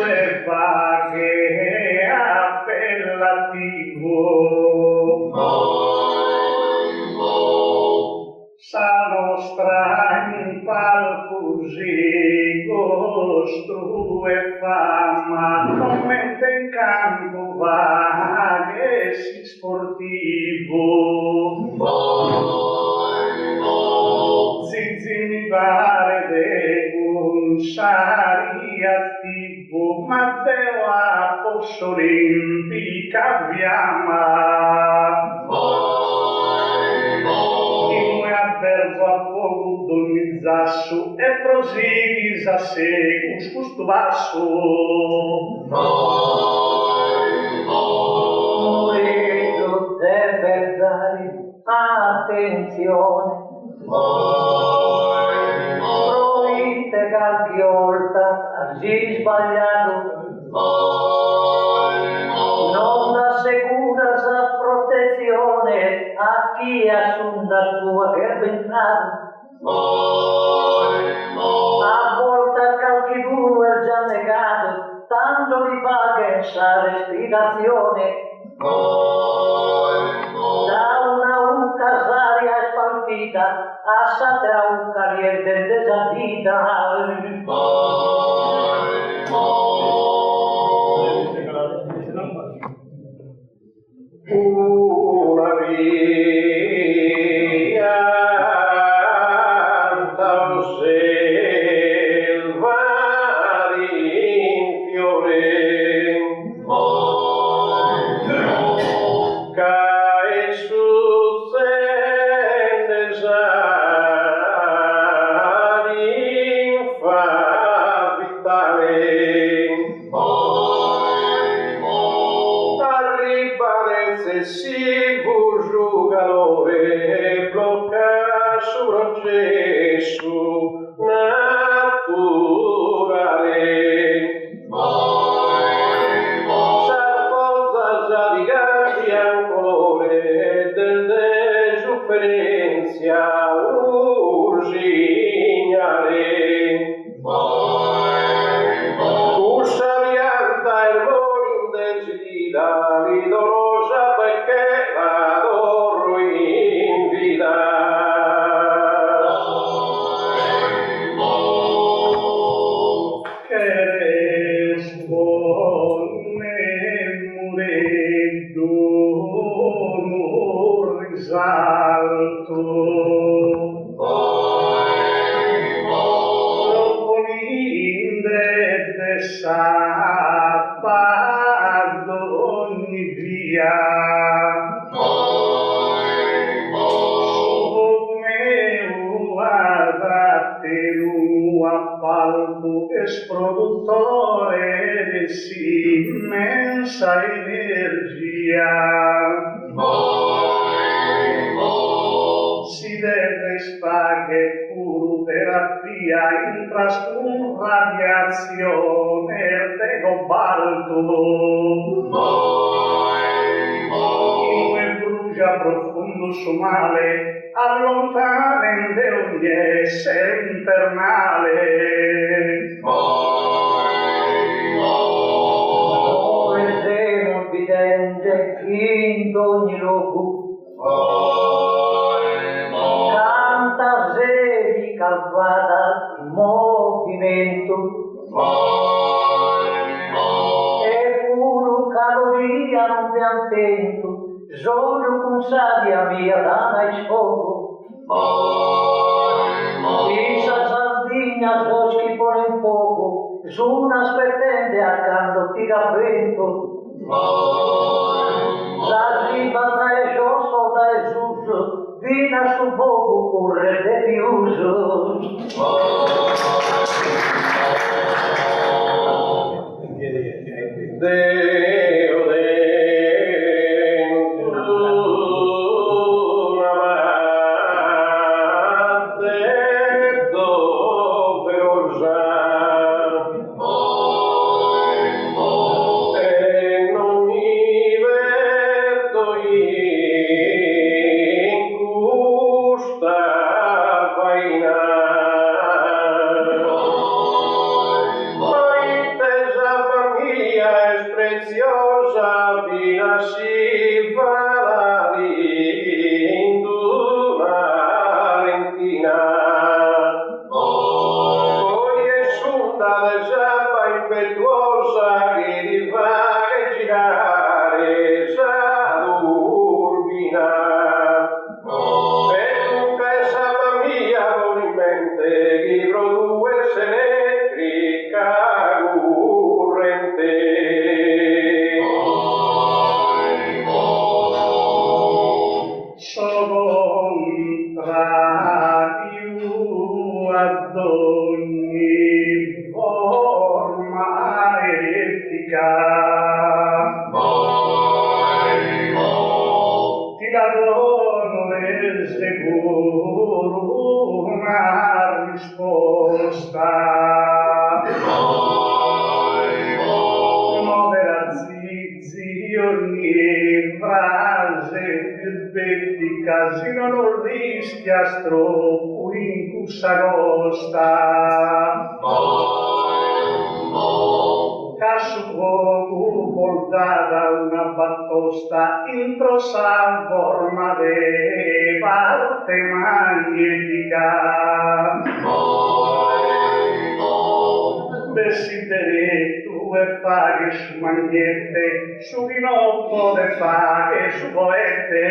e vaghe appellativo. Sa nostra in palcosì costru e fama, commenta in campo vaghe si sportivo. Zizi mi pare de un sari attivo, ma deo a posso olimpica viama. Avverso a fogo donizzasso e prosigis a segus custo basso. Moreggio deve dare attenzione, proite qualche volta così sbagliato, non assicura sa protezione a chi assunta tua che è entrato. A volte qualcuno è già negato, tanto li fa densa respirazione da una casaria spalpita a satera un carrier del desabita. Una via selva in fiore cae su in fa vitale arriba si calore blocca su processo naturale s'affonda di grandi ancora del desufferenzia urgignale usa pianta il morin desidera dolorosa perché la dorro in vita che risponde muretto non risalto sabato ogni via come guardate appalto esproduttore di sì immensa energia si deve spaghe terapia in trascun radiazione de cobalto e brucia profondo su male allontane ogni essere internale come se non vidente in ogni luogo calvata in movimento e puro caloria non ti attento sogno con sadia mia dana e sfogo Isa Sardegna soschi pone in fuoco su una spettente accanto tira vento s'arriva tra e giosso da Esus vina su poco corre de piuso Deo dentro una madre doverosa e non mi vedo in questa vaina preziosa vina si farà in una rentina poi è sunta del zappa impetuosa che ti fa girare s'adurbina e dunque zappa mia con in mente chi produce elettrica corrente contrario ad ogni forma eretica ti la dono e sicuro una risposta modera zizi ogni frase birbettica si non rischia troppo in cussa costa caso vogu voltata una battosta intro sa forma de parte magnetica. Desideri tu e faghe su magnete, su rinotto de faghe su poete.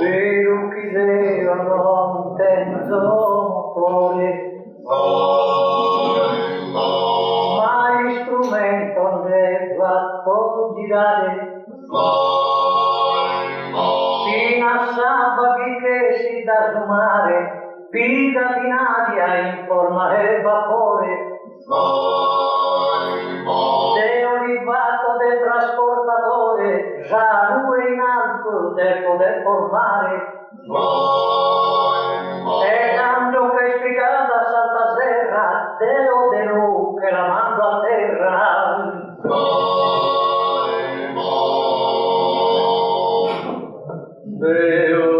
Vero chi deve non tenzo motore, ma strumento non è fatto girare, fino a sabati che si da sumare, figa di nadia in forma e vapore. Se olivato del trasportatore, già lui in alto del poter formare. E tanto che spiegata salta serra, Deo de lu che la mando a terra. Deo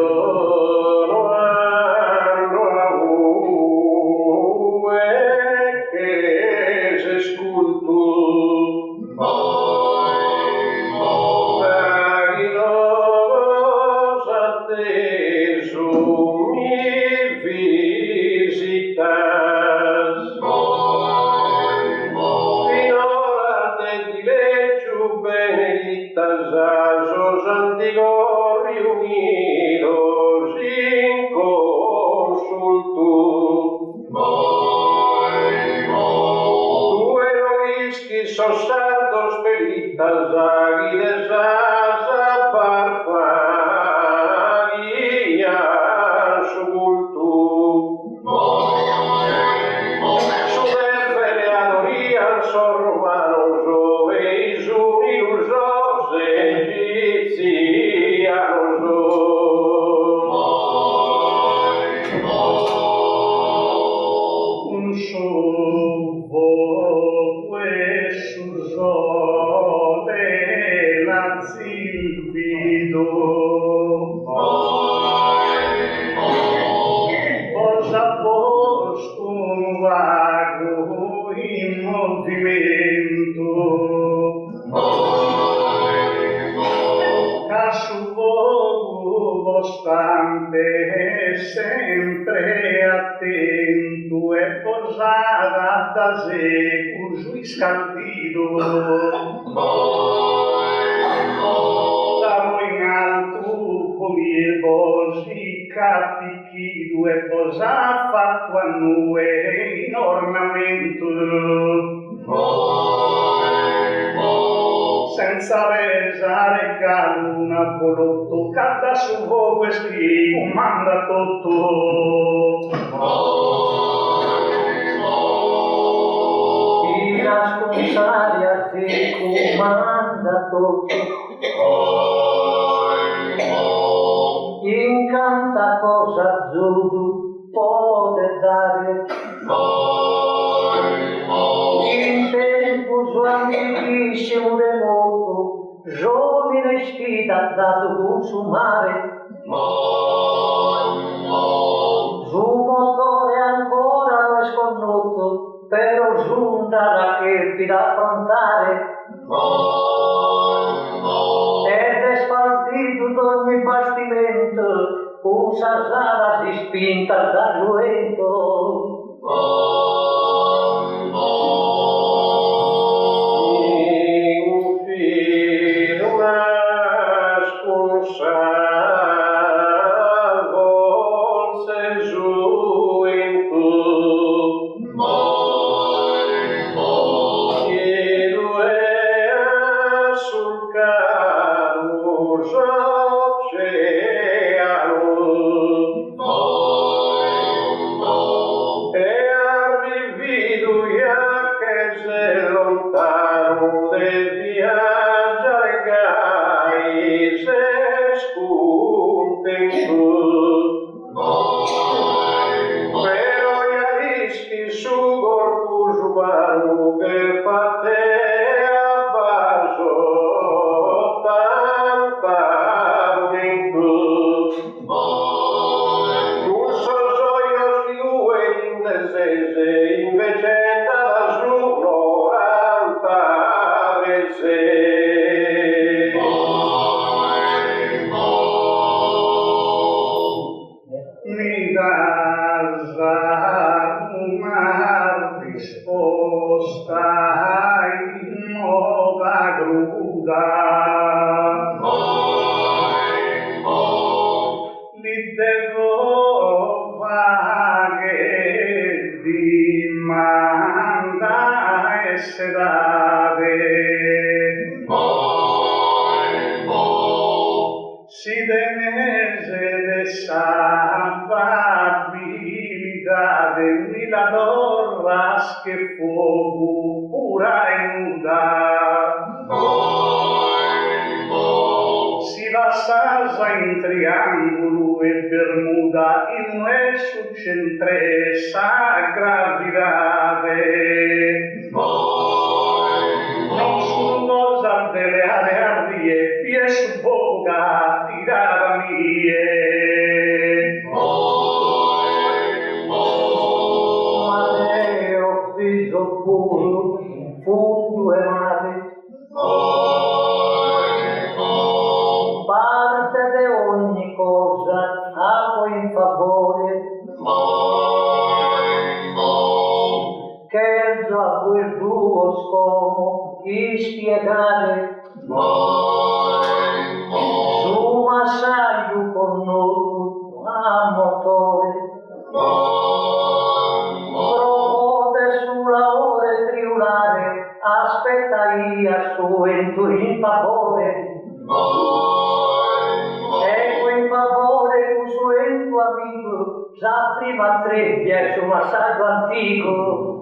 lo hanno avuto che se scultu dagli los atteso mi visitas finora de dileccio benedictas asos antigos riunidos in consultu. Due novischi sostardos pelitas agiles asa parfagia subultu. Su defele adorian sorromanos oveis unilusos egipcianos. Un suo questo sole la zilpido posa posto un vago in movimento caso vogo costante sempre attento e posada da seco juiz caldido stavo in alto collir voci capichido e posa fatto a nue in ornamento senza pesare una volotto cada su voi questi comanda tutto Chi nasconsaria ti comanda tutto, incanta cosa zudu pode dare, in tempo suo antichissimo remoto, giovine sfida dato consumare, su motore ancora non è sconnoto, però giunta la che da affrontare, ed è spartito d'ogni bastimento, un sasara si spinta da giuento. avesse date. Si tenese de salvabilitate mila torras che fuoco pura e nuda. Si la sasa in triangolo e bermuda in su centre gravidate. Non sono cosa delle ardie, pie su bocca tirata mie. Mateo, figlio puro, fondo e mare, parte di ogni cosa, amo in favore, che a quel tuo scopo spiegare su un assaggio con noi a motore, propote sulla ore triulare, aspetta io su in favore. Ecco in favore un suo amico, già prima trebbia su un assaggio antico.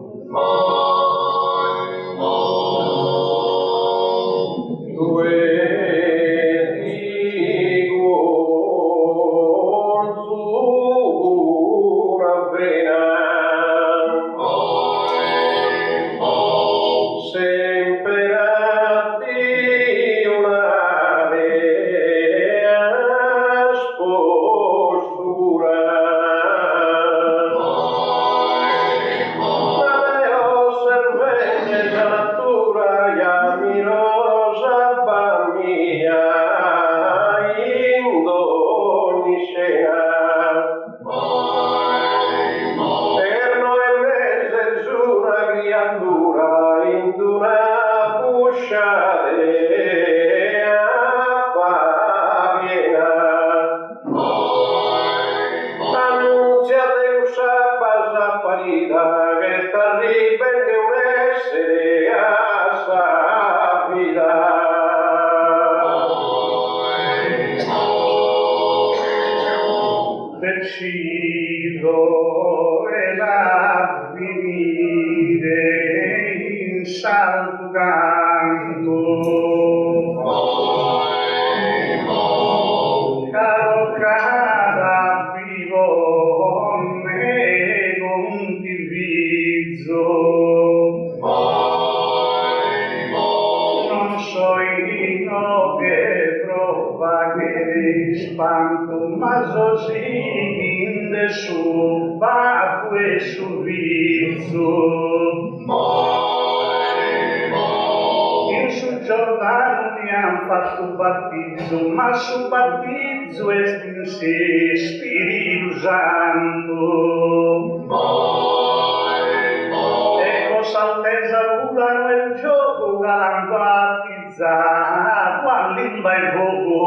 Decido e la finire in salto canto. Caro cara vivo me condiviso. Non so io che prova che spanto, ma così su babbo e su viso. In su Giordano mi han fatto battizzo, ma su battizzo estinse Spirito Santo. Ecco saltezza urano il gioco che l'han battizzato all'imba il fuoco.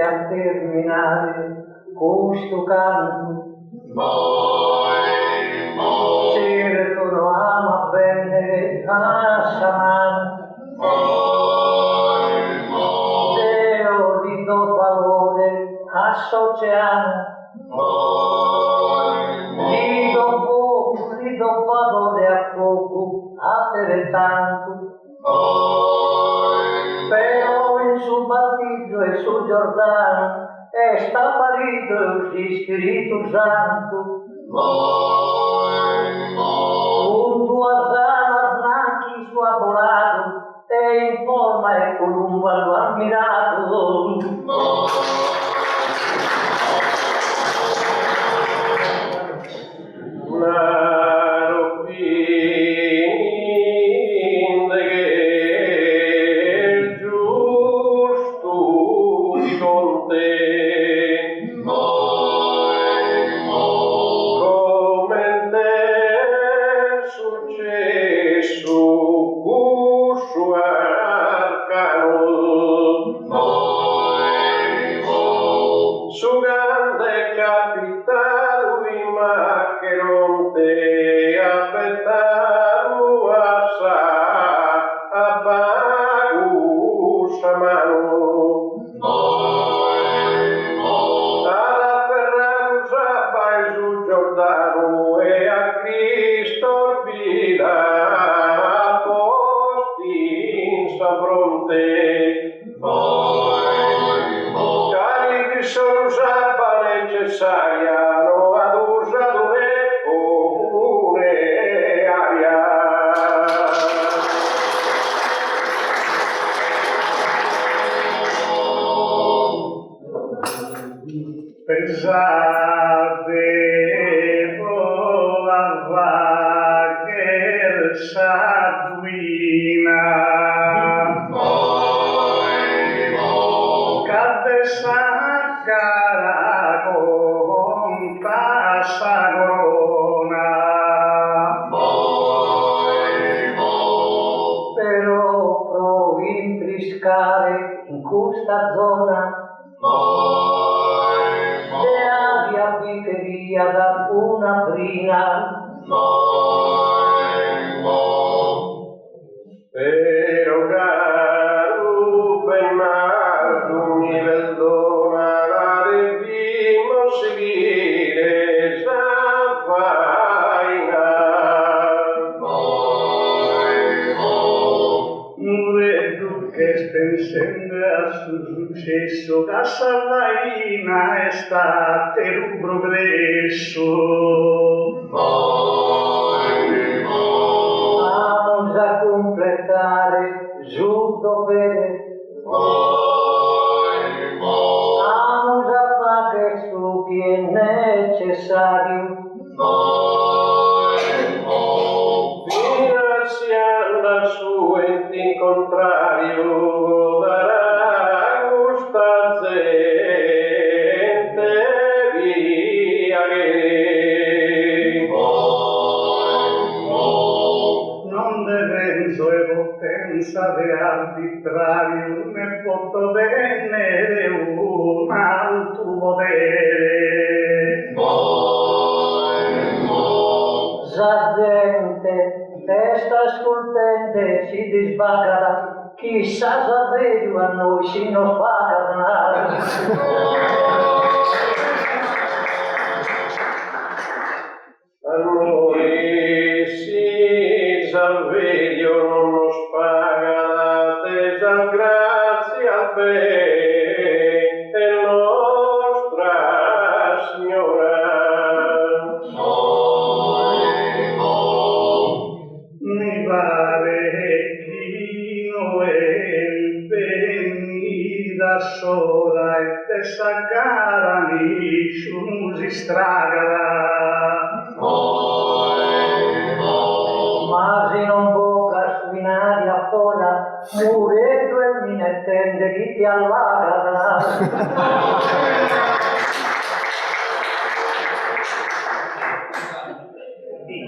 A terminare questo canto, certo lo ama bene a Samana, Deo gli do valore a Sociana, gli do valore a fuoco a te tanto. Però in su battizzo e su Giordano è sta parito il Spirito Santo. Un tuo sana snanchi su abbolato e in forma e columba lo ammirato. Su grande capitale ma che non te aspettaru assai abbagus mano ad afferraru sabbai sul Giordano e a Cristo vita posti in sa fronte cari di sono sabba necessaria no ad usadore pure aria Pensate la vagher saduina cadde sacara conta sa corona però provo intriscare in questa zona le aria piteria da una brina pero caro Bernardo mi perdona la debimmo seguire sa faina Muredo che pensando al suo successo da Savaina è stato un progresso vamos a completare giunto per vamos a fare su che è necessario finanziando su enti in contrario darà gusta gente via che non devenzo e potenza de arbitrario ne posso venere un alto potere la gente testa scoltente si disbagara chissà saperio a noi si non spagara a noi si salverio non nos paga la tesa grazie al bene nostra Signora mi pare chino e venni da sola e te sagara mi si stragara ma se non bocca su in aria ora muretto e mi ne tende chi ti allaga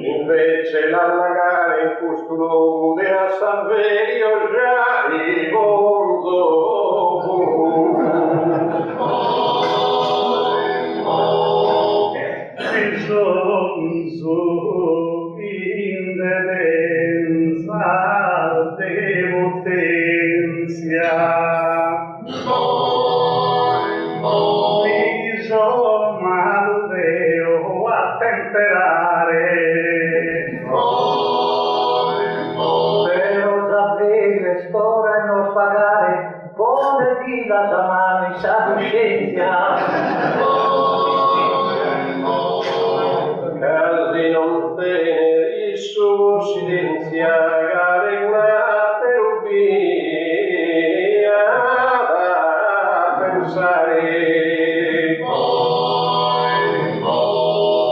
invece l'allagare in questo luogo a Saverio già il bonzo bisogno in dedenza de potenzia bisogno malveo a temperare però saperio e stora e non spagare pone di la sua mano in sa coscienza casi non tenere il suo silenzia regnate ubia da pensare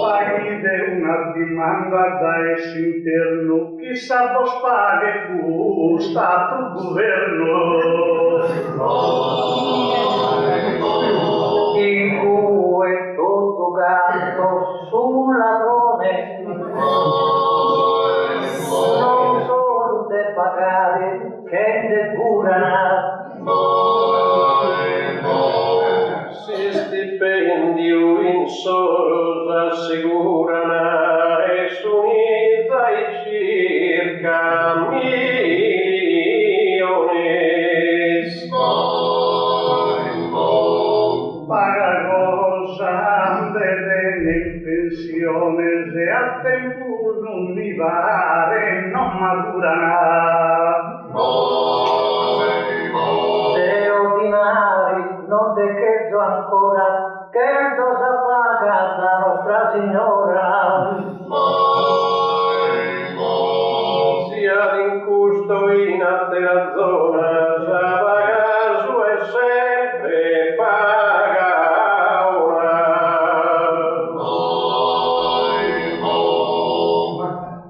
fagide una dimanda da esso interno chissà vos paghe gusta tu governo in cui tutto gatto sul ladrone non solo te pagare che te curana se stipendio in solos assicurano e s'unita i circa millones. Paga cosa de pensiones e a tempus non mi pare non madurana. Deo dinari non te chiedo ancora, che cosa paga la nostra signora. Sia d'incusto in altera zona, sa paga su e sempre paga una.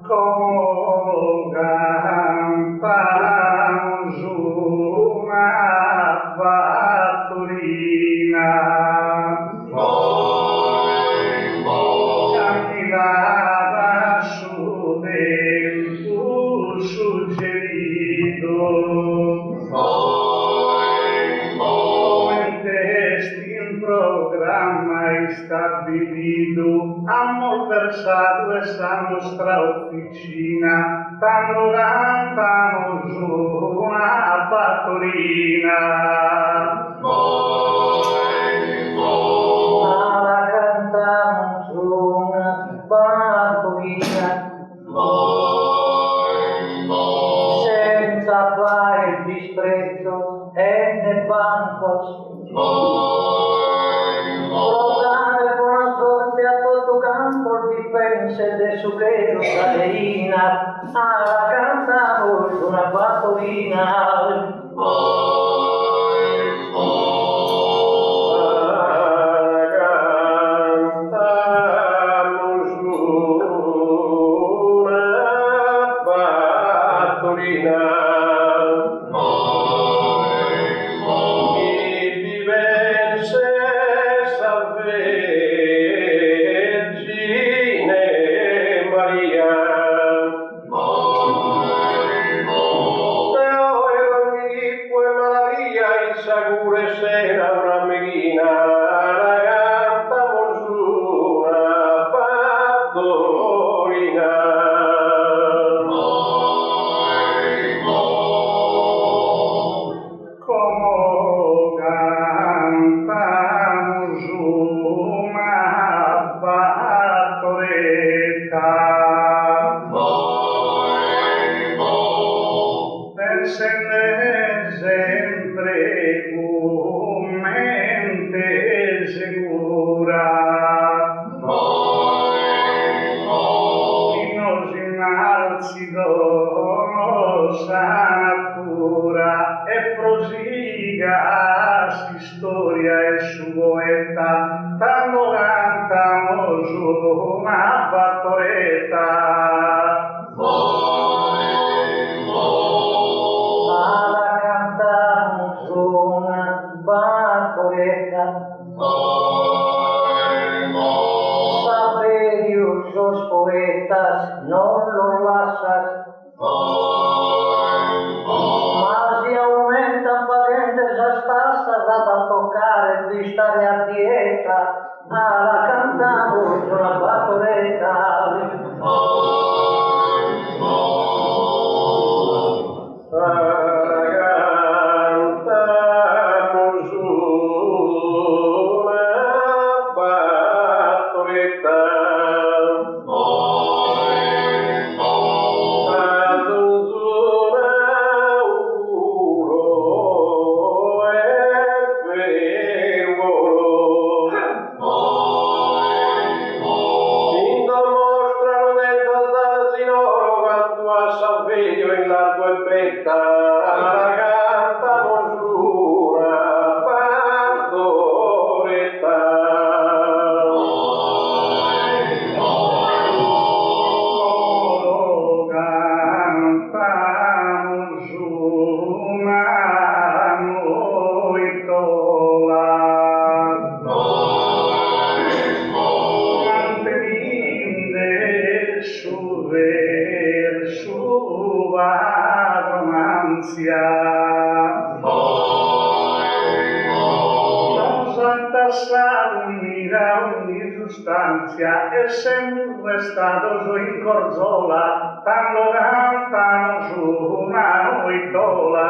Como cantamos una fattorina, camminava su del tuo suggerito. In programma stabilito, amor versado essa nostra officina, tanto cantamos una fattorina. Alla cantamos una fattorina, senza fare il disprezzo e ne bancos. Rotare buona sorte a tutto campo dispense de sughero caterina, alla cantamos una fattorina. Amor ogni sostanzia e sempre stato in corzola, tanto cantano su una noitola.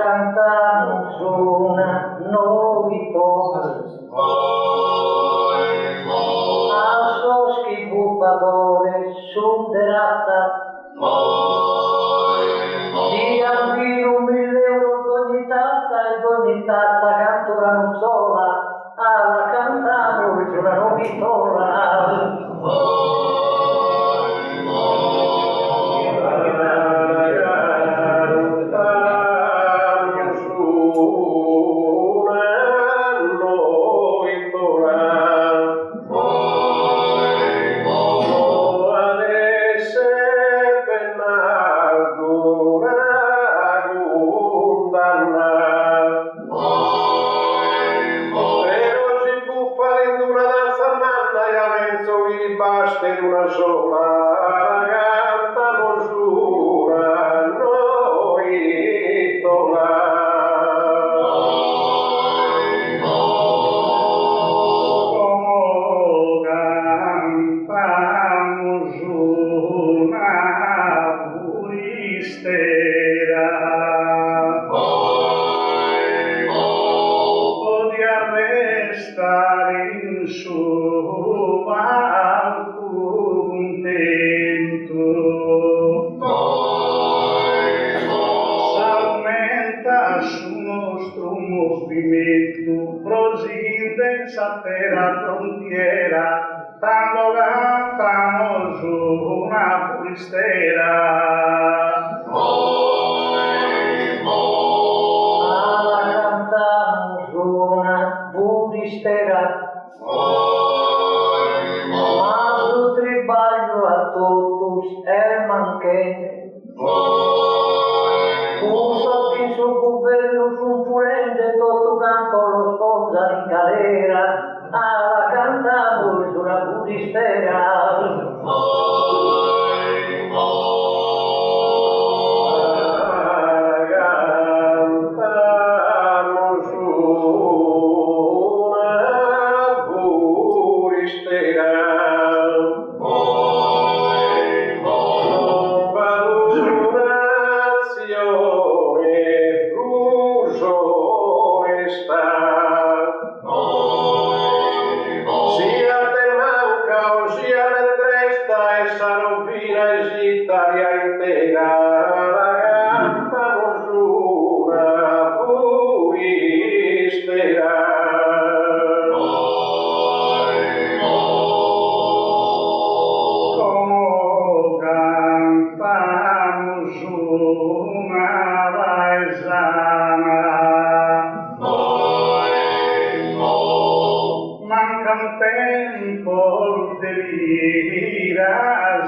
Cantano su una noitola. A soschi buffatore su terrazza. Di ambino 1000 euro d'ogni tazza e d'ogni tazza canto una nozzola, alla cantavo su una novitola. Per una sola cantamo su una noitola. Como cantamos una puristera, podia restar in su contento, s'aumenta sul nostro movimento, proside essa terra frontiera, tanto cantamo su una puristera. Cantamo su una puristera. Triballo a todos el manquete. Un socchi su governo su furente, tutto canto lo sponsa in galera, alla cantavo sulla puristera.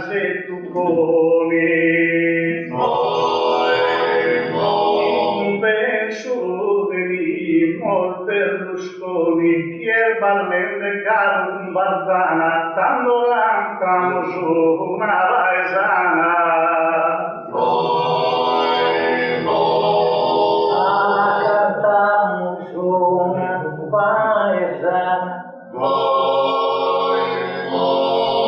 Se tu poni un penso di Berlusconi, chi è ballente caro un Barzana, tanto cantamo su una paesana. Cantamo su una paesana.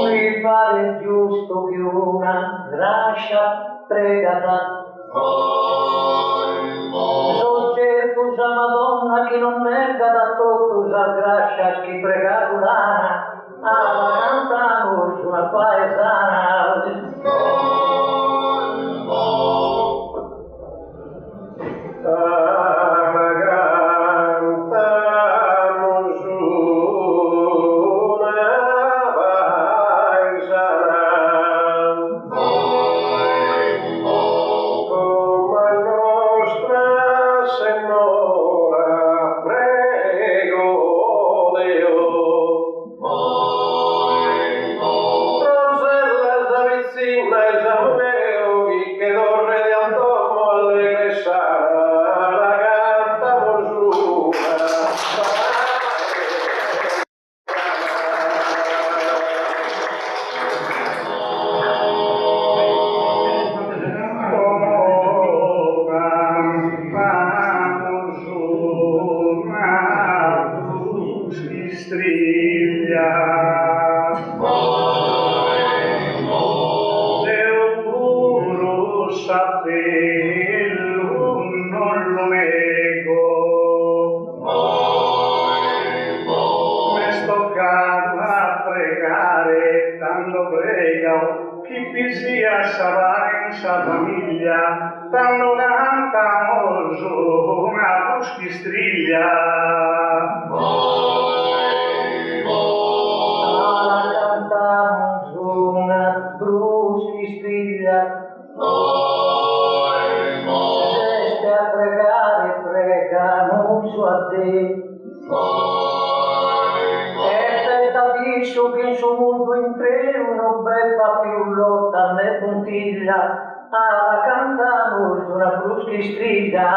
Mi pare giusto che una grascia pregata. So certo sa Madonna che non merda da tutto sa grascia chi pregato lana. Cantamo su una paesana. Rosella s'avvicina e s'amore Visia savare in sa famiglia, tanto cantamos una buschi striglia. Cantamos una bruschi striglia. Seste a pregare, pregamos a te. Capisco che in suo mondo in tre uno bella più lotta né puntiglia, alla cantamos una bruschi striglia.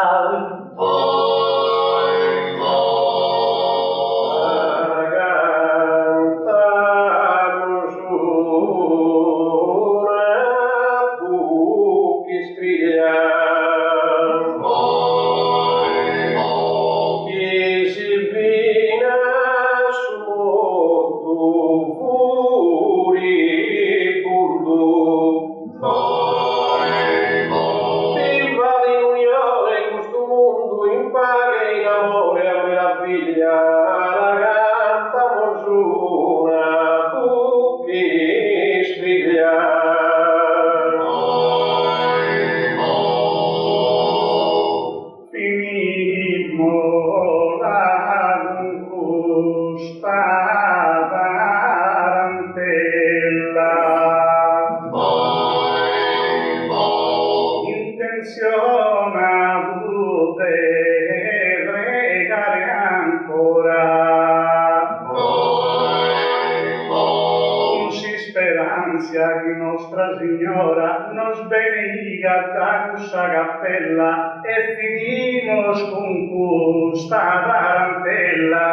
Che Nostra Signora nos benediga da questa cappella e finimos con questa tarantella.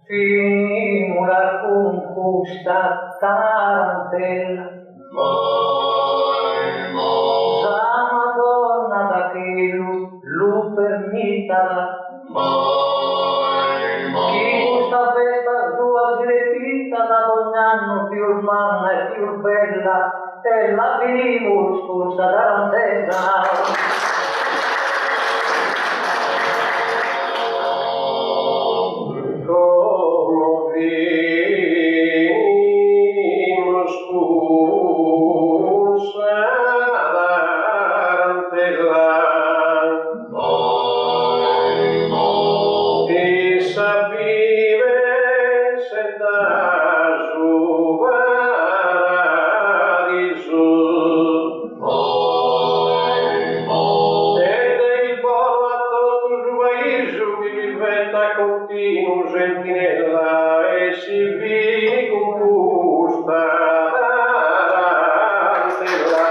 Finimola con questa tarantella. Sa Madonna da che lu permitala. Chi questa festa tua si repita da ogni anno più manna e più bella e la venimus questa tarantella. Continuo gentinella e si vieni con questa tarantella.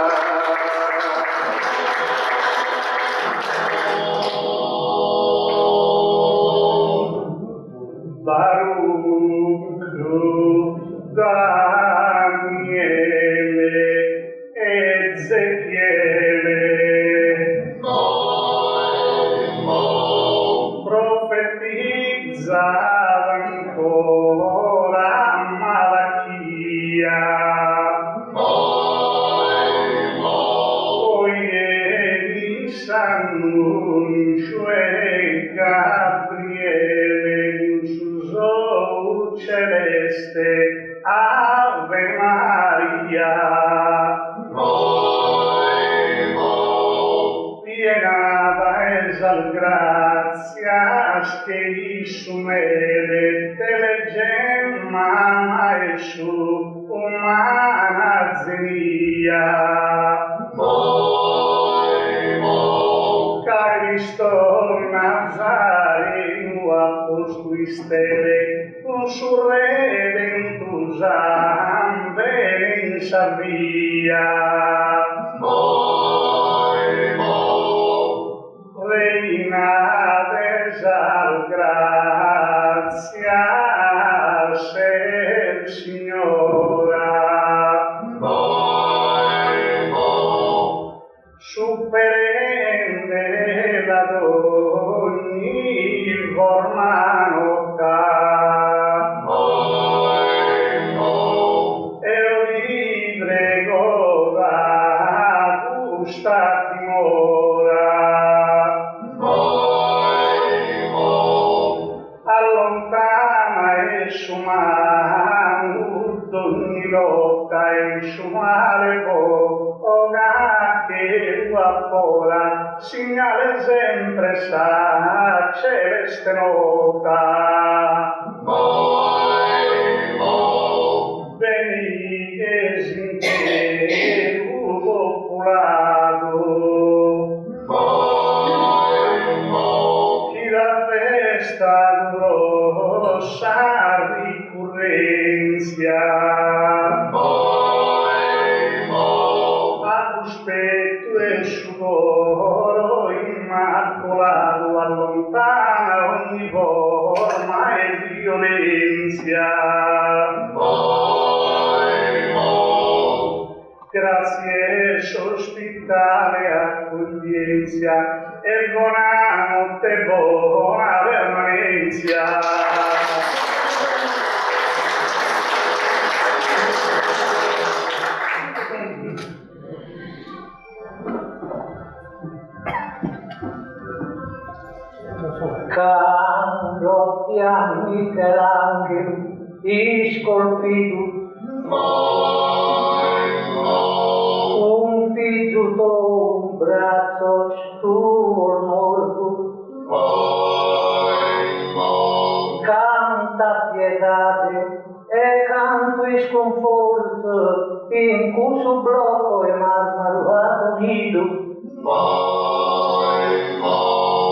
Baruch, Daniele, Ezechiele, profetizzava ancora Malachia. Poi s'annuncio e Gabriele in celeste Ave Maria. Pienata esal grazias che isumele telegemma e su umana zenia. Cristo Nazareno apostuistele su redentusam venenza via. Reina desal grazias el Signora. Superende ad ogni forma nocta. E vi prego da questa dimora. Allontana là fora, segnale sempre sa celeste nota. Veniges in te, populato, chi la festa grossa ricurrenzia, a cospetto e sudoro immacolato allontana ogni forma e violenza. Grazie sospitale accoglienza e buona notte, buona permanenza. Candotti a Michelangelo, iscolpito, un figlio un braccio stuvo morto, canta pietate e canto in sconforto, in cuso blocco e marmaruato nido.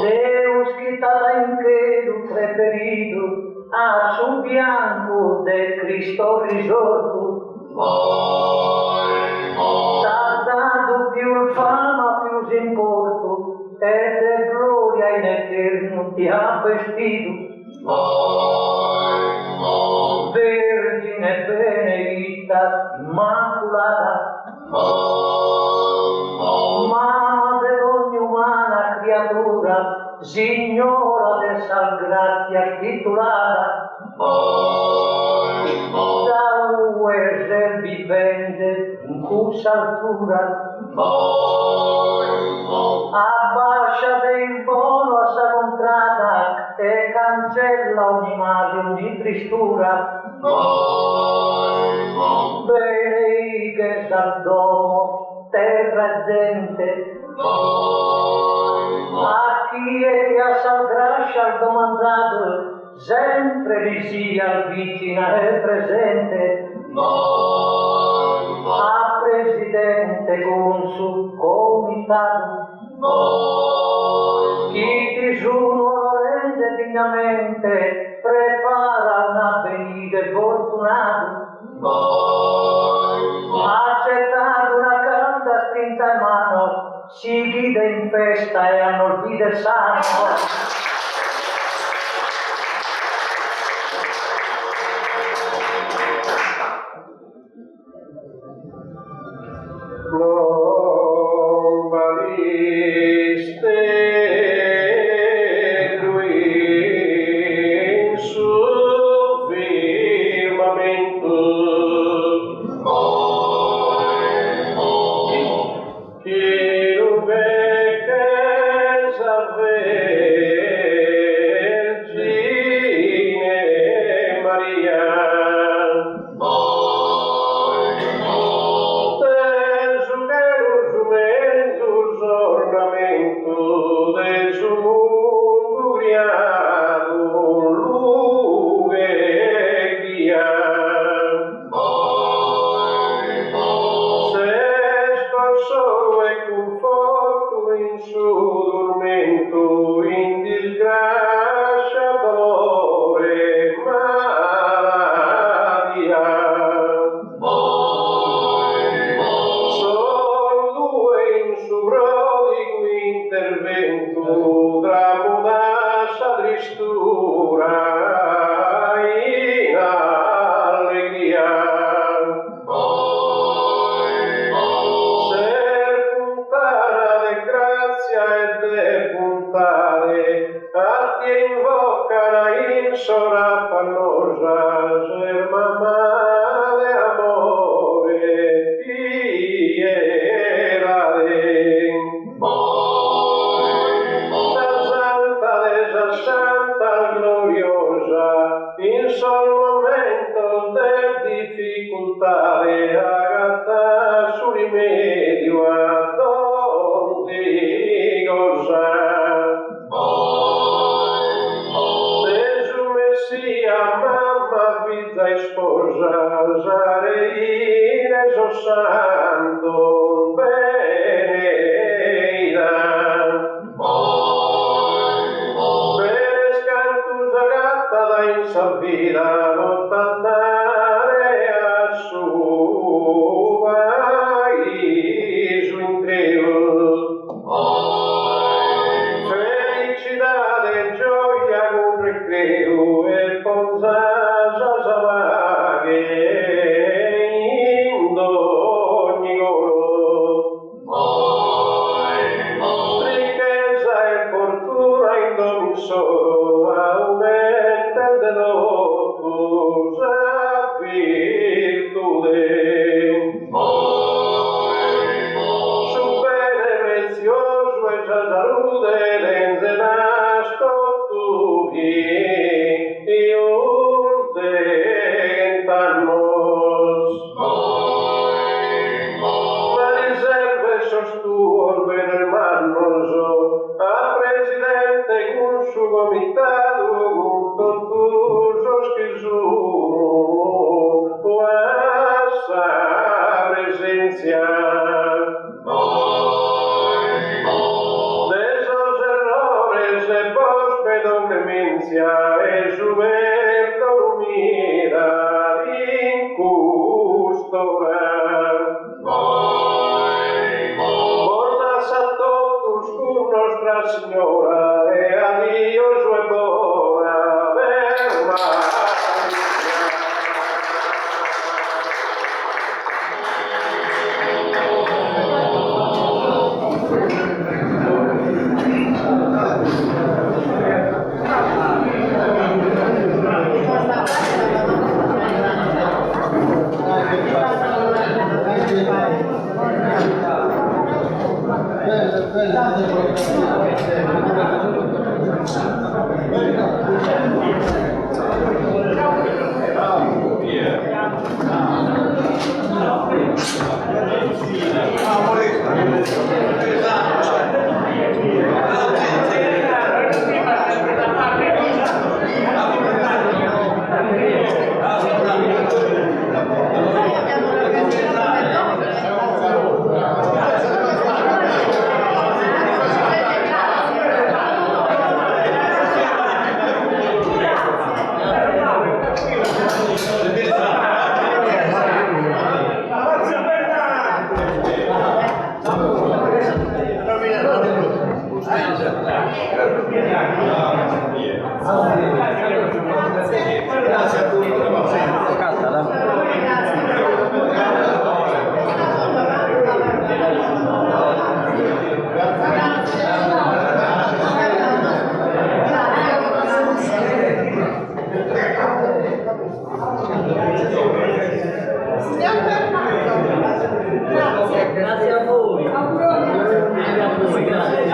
Deus che t'ha in credo preferito a su bianco del Cristo risorto, t'ha dato più fama, più importo, e de gloria in eterno ti ha vestito. Vergine benedita, immacolata, mamma dell'ogni umana creatura, signora de sal grazia titolata, da ser vivente in cusa altura, abbasciate il bono a sa contrada e cancella ogni male, ogni tristura. Benediche dal domo, terra e gente, a chi è che a sal grascia al domandato, sempre vi sia vicina e presente. A presidente, consul, comitato, chi digiuno lo rende dignamente, prepara un avvenire fortunato. Accettato una calda strinta in mano, si guida in festa e hanno il vide sano. Non valiste lui in su firmamento, chi non vede Vergine Maria. su comitado con todos os que son vossa presencia. Desos errores e vos pedo clemencia e suberta humildad incustorar. Bordas a todos con Nostra Signora e a Dios e bona verba. Grazie a voi. Grazie.